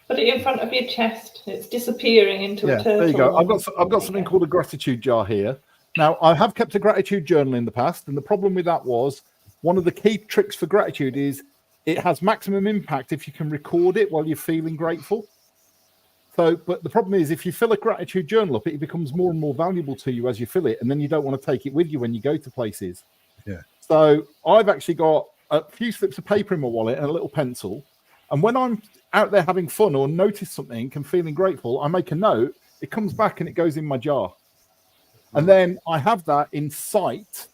Put it in front of your chest. It's disappearing into a turtle. There you go. I've got something called a gratitude jar here. Now, I have kept a gratitude journal in the past, and the problem with that was one of the key tricks for gratitude is it has maximum impact if you can record it while you're feeling grateful. But the problem is, if you fill a gratitude journal up, it becomes more and more valuable to you as you fill it, and then you don't want to take it with you when you go to places. Yeah. So I've actually got a few slips of paper in my wallet and a little pencil, and when I'm out there having fun or notice something and feeling grateful, I make a note. It comes back and it goes in my jar, and then I have that in sight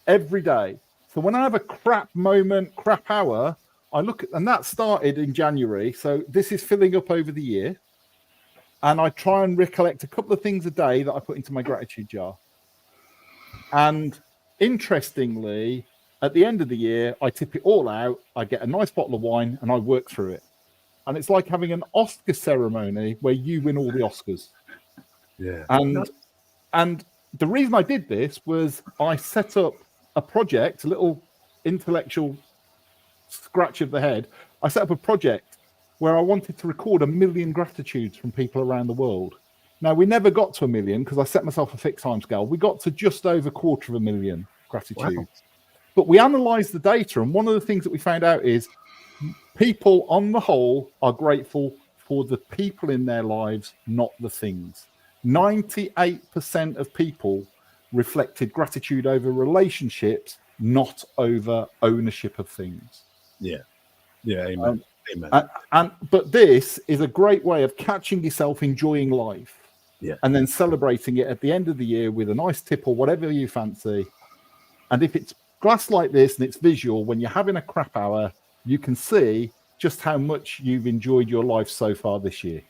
every day. So when I have a crap moment, crap hour, I look at, and that started in January. So this is filling up over the year. And I try and recollect a couple of things a day that I put into my gratitude jar. And interestingly, at the end of the year, I tip it all out. I get a nice bottle of wine and I work through it. And it's like having an Oscar ceremony where you win all the Oscars. Yeah. And the reason I did this was I set up a project, a little intellectual scratch of the head. I set up a project where I wanted to record 1 million gratitudes from people around the world. Now, we never got to 1 million because I set myself a fixed time scale. We got to just over 250,000 gratitudes. Wow. But we analysed the data, and one of the things that we found out is people on the whole are grateful for the people in their lives, not the things. 98% of people reflected gratitude over relationships, not over ownership of things. Yeah. Amen. Amen. But this is a great way of catching yourself enjoying life, and then celebrating it at the end of the year with a nice tip or whatever you fancy. And if it's glass like this and it's visual, when you're having a crap hour, you can see just how much you've enjoyed your life so far this year.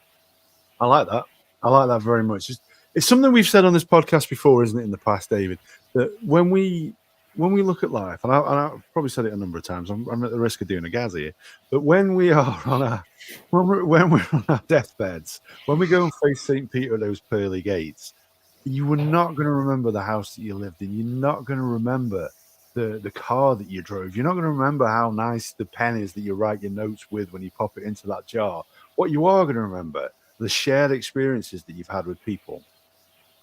I like that. I like that very much. It's something we've said on this podcast before, isn't it, in the past, David? That when we look at life, and I've probably said it a number of times, I'm at the risk of doing a gaz here, but when we're on our deathbeds, when we go and face St. Peter at those pearly gates, you are not going to remember the house that you lived in. You're not going to remember the car that you drove. You're not going to remember how nice the pen is that you write your notes with when you pop it into that jar. What you are going to remember, the shared experiences that you've had with people,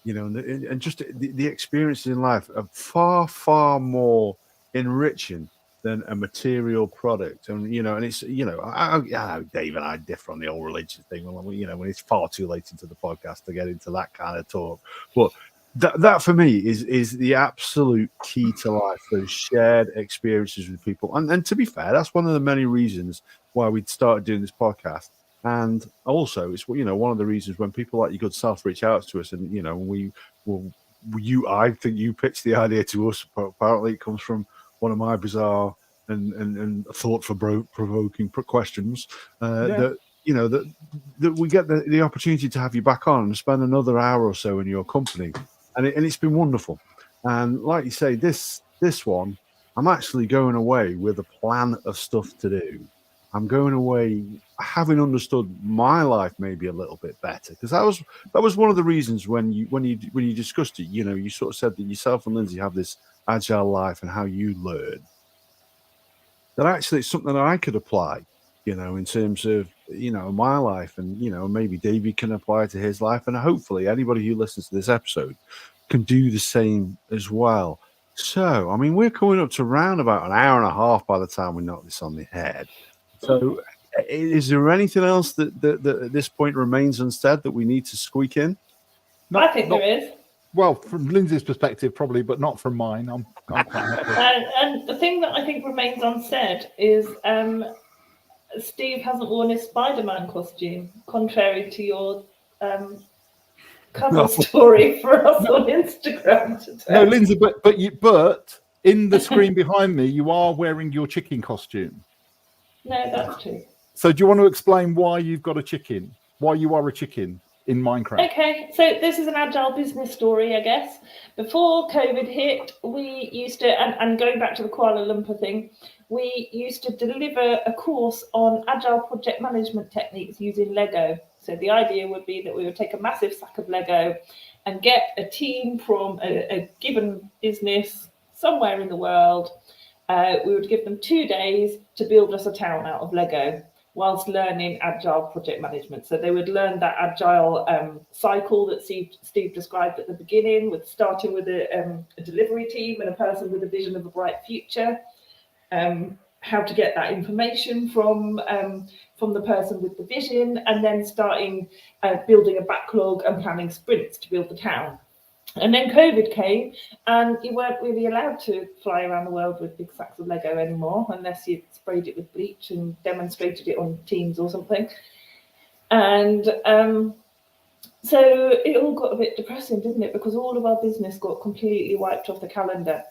and just the experiences in life are far, far more enriching than a material product. And, and it's, I Dave and I differ on the old religion thing, when it's far too late into the podcast to get into that kind of talk. But that for me is the absolute key to life, those shared experiences with people. And to be fair, that's one of the many reasons why we started doing this podcast. And also, it's one of the reasons when people like your good self reach out to us, and I think you pitched the idea to us. But apparently, it comes from one of my bizarre and thought-provoking questions. That we get the opportunity to have you back on and spend another hour or so in your company, and it's been wonderful. And like you say, this one, I'm actually going away with a plan of stuff to do. I'm going away having understood my life maybe a little bit better, because that was one of the reasons when you discussed it. You sort of said that yourself and Lynzie have this agile life and how you learn. That actually it's something that I could apply, in terms of my life, and maybe Davey can apply it to his life, and hopefully anybody who listens to this episode can do the same as well. So, I mean, we're coming up to around about an hour and a half by the time we knock this on the head. So, is there anything else that at this point remains unsaid that we need to squeak in? I think there is. Well, from Lindsay's perspective, probably, but not from mine. I'm quite happy. And the thing that I think remains unsaid is Steve hasn't worn his Spider-Man costume, contrary to your cover story for us on Instagram today. No, Lindsay, but in the screen behind me, you are wearing your chicken costume. No, that's true. So do you want to explain why you've got a chicken? Why you are a chicken in Minecraft? Okay, so this is an agile business story, I guess. Before COVID hit, we used to, and going back to the Kuala Lumpur thing, we used to deliver a course on agile project management techniques using Lego. So the idea would be that we would take a massive sack of Lego and get a team from a given business somewhere in the world. We would give them 2 days to build us a town out of Lego, whilst learning agile project management. So they would learn that agile cycle that Steve described at the beginning, with starting with a delivery team and a person with a vision of a bright future, how to get that information from the person with the vision, and then starting building a backlog and planning sprints to build the town. And then COVID came, and you weren't really allowed to fly around the world with big sacks of Lego anymore, unless you sprayed it with bleach and demonstrated it on Teams or something. And so it all got a bit depressing, didn't it? Because all of our business got completely wiped off the calendar.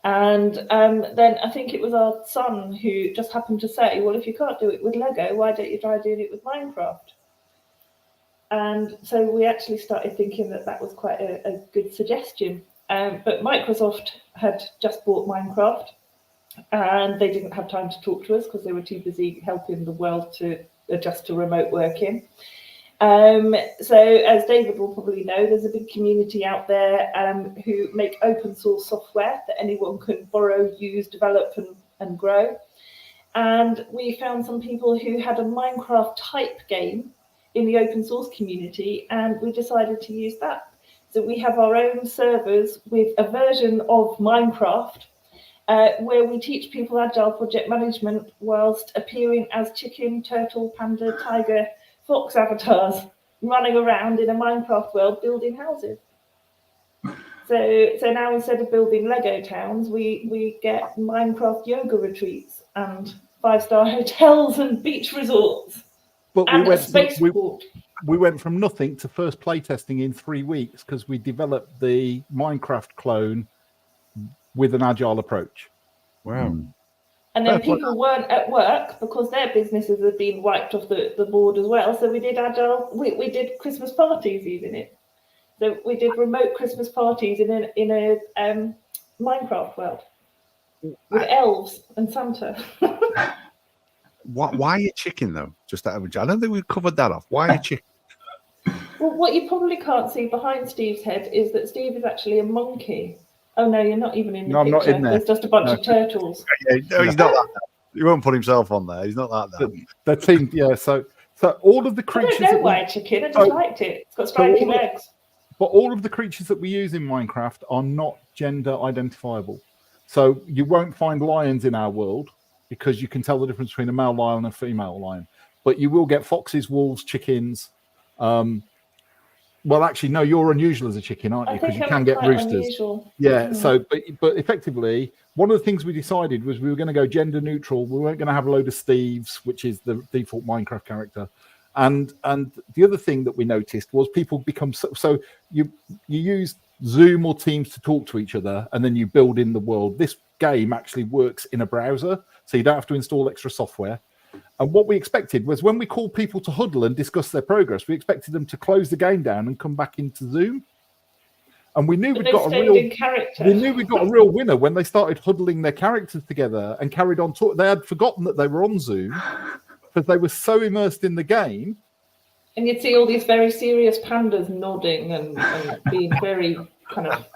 And then I think it was our son who just happened to say, well, if you can't do it with Lego, why don't you try doing it with Minecraft? And so we actually started thinking that was quite a good suggestion. But Microsoft had just bought Minecraft, and they didn't have time to talk to us because they were too busy helping the world to adjust to remote working. So as David will probably know, there's a big community out there who make open source software that anyone can borrow, use, develop and grow. And we found some people who had a Minecraft type game in the open source community, and we decided to use that. So we have our own servers with a version of Minecraft where we teach people agile project management whilst appearing as chicken, turtle, panda, tiger, fox avatars running around in a Minecraft world building houses. So now instead of building Lego towns, we get Minecraft yoga retreats and 5-star hotels and beach resorts. But and a spaceport. We went from nothing to first playtesting in 3 weeks because we developed the Minecraft clone with an agile approach. Wow. And then people weren't at work because their businesses had been wiped off the board as well. So we did agile. We did Christmas parties using it. So we did remote Christmas parties in a Minecraft world with elves and Santa. Why are you chicken though? Just out of I don't think we've covered that off. Why are you chicken? Well, what you probably can't see behind Steve's head is that Steve is actually a monkey. Oh no, you're not even in the picture. I'm not in there. There's just a bunch of turtles. Yeah, no, he's not that. He won't put himself on there. He's not that. The team, yeah. So all of the creatures. I don't know why a chicken. I just liked it. It's got stripy legs. But all of the creatures that we use in Minecraft are not gender identifiable. So you won't find lions in our world because you can tell the difference between a male lion and a female lion. But you will get foxes, wolves, chickens. Well, actually, no, you're unusual as a chicken, aren't you? Because you can get roosters. Unusual. Yeah. So, but effectively, one of the things we decided was we were going to go gender neutral. We weren't going to have a load of Steves, which is the default Minecraft character. And the other thing that we noticed was people become so you use Zoom or Teams to talk to each other, and then you build in the world. This game actually works in a browser, so you don't have to install extra software. And what we expected was when we called people to huddle and discuss their progress, we expected them to close the game down and come back into Zoom. And we knew we'd got a real winner when they started huddling their characters together and carried on talking. They had forgotten that they were on Zoom because they were so immersed in the game. And you'd see all these very serious pandas nodding and being very kind of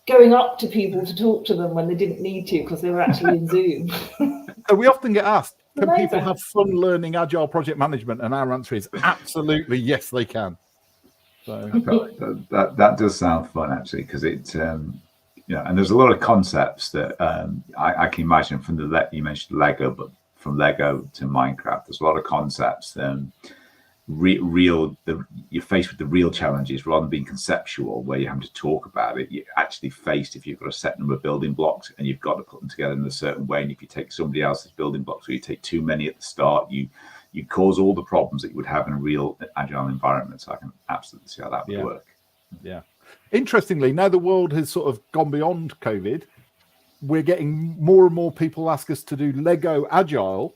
going up to people to talk to them when they didn't need to because they were actually in Zoom. So we often get asked, can people have fun learning agile project management? And our answer is absolutely yes, they can. So that does sound fun actually, because it and there's a lot of concepts that I can imagine from you mentioned Lego, but from Lego to Minecraft, there's a lot of concepts. You're faced with the real challenges rather than being conceptual, where you're having to talk about it. You're actually faced if you've got a set number of building blocks and you've got to put them together in a certain way. And if you take somebody else's building blocks, or you take too many at the start, you cause all the problems that you would have in a real agile environment. So I can absolutely see how that would work. Yeah. Interestingly, now the world has sort of gone beyond COVID, we're getting more and more people ask us to do Lego Agile.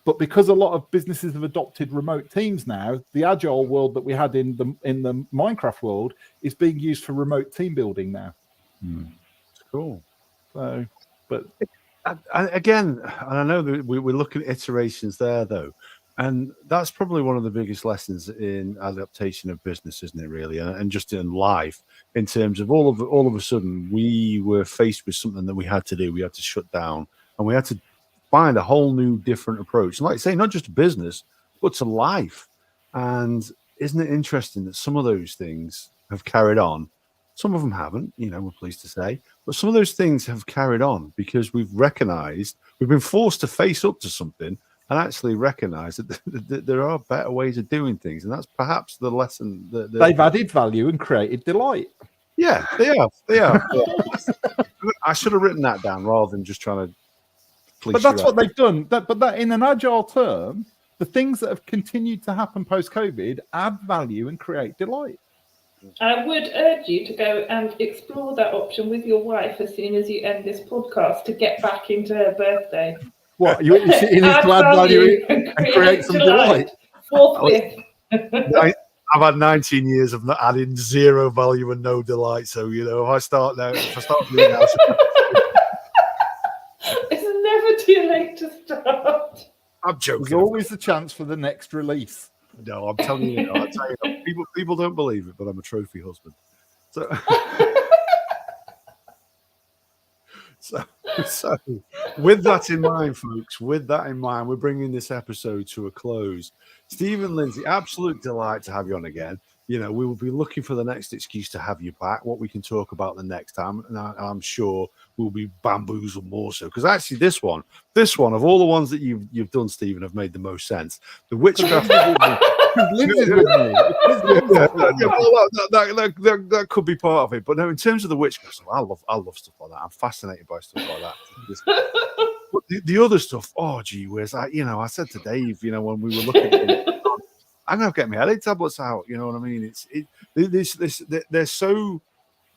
But because a lot of businesses have adopted remote teams now, the agile world that we had in the Minecraft world is being used for remote team building now. It's cool. So, but again, and I know that we're looking at iterations there, though, and that's probably one of the biggest lessons in adaptation of business, isn't it? Really, and just in life, in terms of all of a sudden we were faced with something that we had to do. We had to shut down, and we had to find a whole new different approach. And like I say, not just to business, but to life. And isn't it interesting that some of those things have carried on? Some of them haven't, we're pleased to say. But some of those things have carried on because we've recognized, we've been forced to face up to something and actually recognize that there are better ways of doing things. And that's perhaps the lesson. They've added value and created delight. Yeah, they have. Yeah. I should have written that down rather than just trying to. But that's what they've done. But that in an agile term, the things that have continued to happen post-COVID add value and create delight. I would urge you to go and explore that option with your wife as soon as you end this podcast to get back into her birthday. What? You need to add value and create some delight. Forthwith. I've had 19 years of not adding zero value and no delight. So, if I start doing that. I'm joking. There's always a chance for the next release. No, I'm telling you, people don't believe it, but I'm a trophy husband. So, so with that in mind, folks, with that in mind, we're bringing this episode to a close. Steve and Lynzie, absolute delight to have you on again. You know, we will be looking for the next excuse to have you back, what we can talk about the next time. And I'm sure we'll be bamboozled more so. Because actually this one, of all the ones that you've done, Stephen, have made the most sense. The witchcraft. That could be part of it. But no, in terms of the witchcraft, I love stuff like that. I'm fascinated by stuff like that. But the other stuff, oh gee whiz, I said to Dave, when we were looking at it, I'm gonna get my headache tablets out. You know what I mean? They're so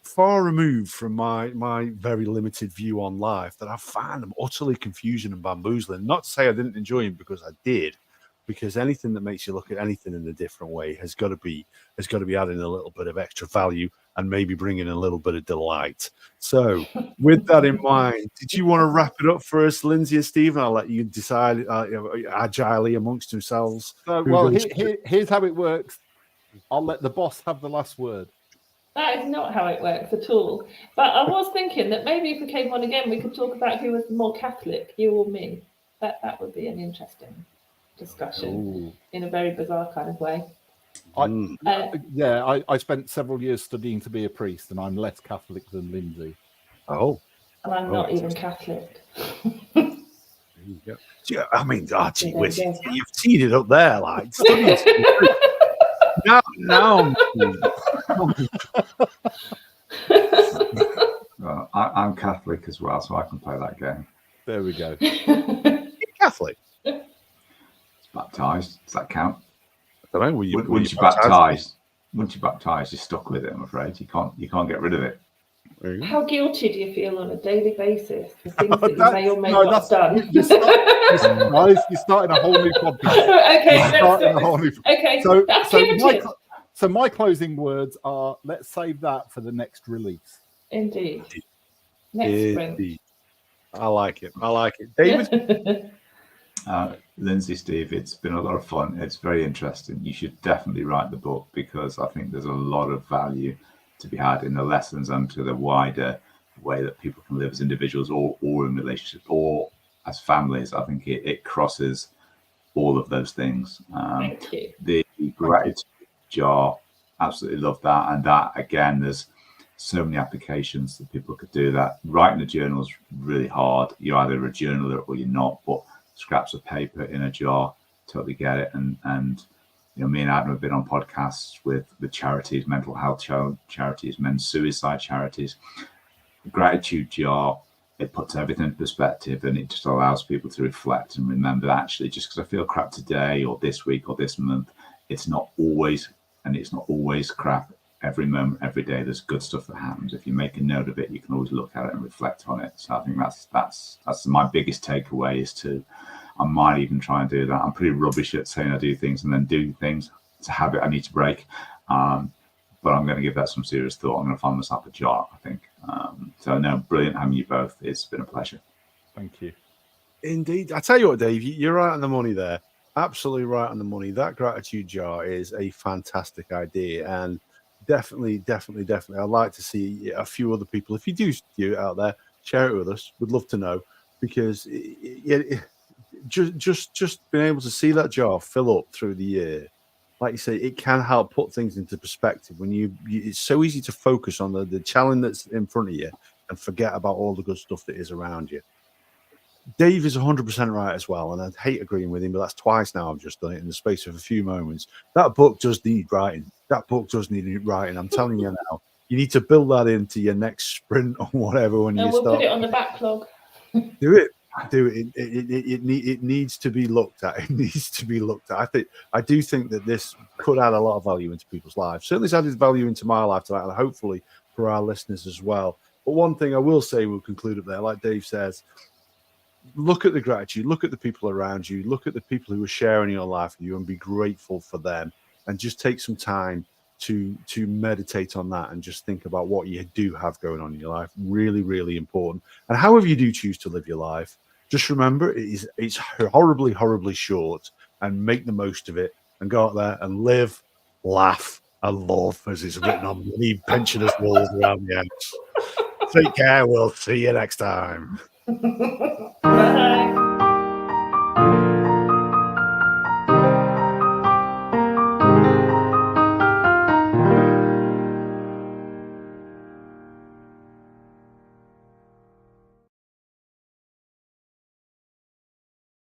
far removed from my very limited view on life that I find them utterly confusing and bamboozling. Not to say I didn't enjoy them, because I did. Because anything that makes you look at anything in a different way has got to be adding a little bit of extra value and maybe bringing a little bit of delight. So, with that in mind, did you want to wrap it up for us, Lynzie and Stephen? I'll let you decide agilely amongst yourselves. Here's how it works. I'll let the boss have the last word. That is not how it works at all. But I was thinking that maybe if we came on again, we could talk about who was more Catholic, you or me. That would be an interesting discussion in a very bizarre kind of way. I spent several years studying to be a priest, and I'm less Catholic than Lynzie. Oh, and I'm not even Catholic. Yeah, I mean, gee whiz, you've teed it up there, like. now. I'm Catholic as well, so I can play that game. There we go. You're Catholic. Baptized. Does that count? I don't know. Once you're baptized, you're stuck with it. I'm afraid you can't get rid of it. How guilty do you feel on a daily basis for things that you may or may not have done? You're starting a whole new podcast. Okay, so my closing words are: let's save that for the next release. Indeed. Next spring. I like it. David. Lynzie, Steve, it's been a lot of fun. It's very interesting. You should definitely write the book, because I think there's a lot of value to be had in the lessons and to the wider way that people can live as individuals or in relationships or as families. I think it crosses all of those things. Thank you. The gratitude jar, absolutely love that. And that, again, there's so many applications that people could do that. Writing a journal is really hard. You're either a journaler or you're not, but scraps of paper in a jar, totally get it. And me and Adam have been on podcasts with charities, mental health charities, men's suicide charities. Gratitude jar, it puts everything in perspective, and it just allows people to reflect and remember that actually, just because I feel crap today or this week or this month, it's not always crap. Every moment, every day, there's good stuff that happens. If you make a note of it, you can always look at it and reflect on it. So I think that's my biggest takeaway, is I might even try and do that. I'm pretty rubbish at saying I do things and then do things. It's a habit I need to break. But I'm going to give that some serious thought. I'm going to find myself a jar, I think. So no, brilliant having you both. It's been a pleasure. Thank you. Indeed. I tell you what, Dave, you're right on the money there. Absolutely right on the money. That gratitude jar is a fantastic idea, and definitely. I'd like to see a few other people. If you do it out there, share it with us. We'd love to know, because just being able to see that jar fill up through the year, like you say, it can help put things into perspective. When it's so easy to focus on the challenge that's in front of you and forget about all the good stuff that is around you. Dave is 100% right as well, and I hate agreeing with him, but that's twice now I've just done it in the space of a few moments. That book does need writing. I'm telling you now. You need to build that into your next sprint or whatever when you start. We'll put it on the backlog. Do it. It needs to be looked at. It needs to be looked at. I do think that this could add a lot of value into people's lives. Certainly it's added value into my life tonight, and hopefully for our listeners as well. But one thing I will say, we'll conclude up there, like Dave says, look at the gratitude, look at the people around you, look at the people who are sharing your life with you, and be grateful for them, and just take some time to meditate on that and just think about what you do have going on in your life. Really, really important. And however you do choose to live your life, Just remember, it's horribly, horribly short, and make the most of it, and go out there and live, laugh, and love, as it's written on many pensioners' walls around the house. Take care. We'll see you next time. Bye.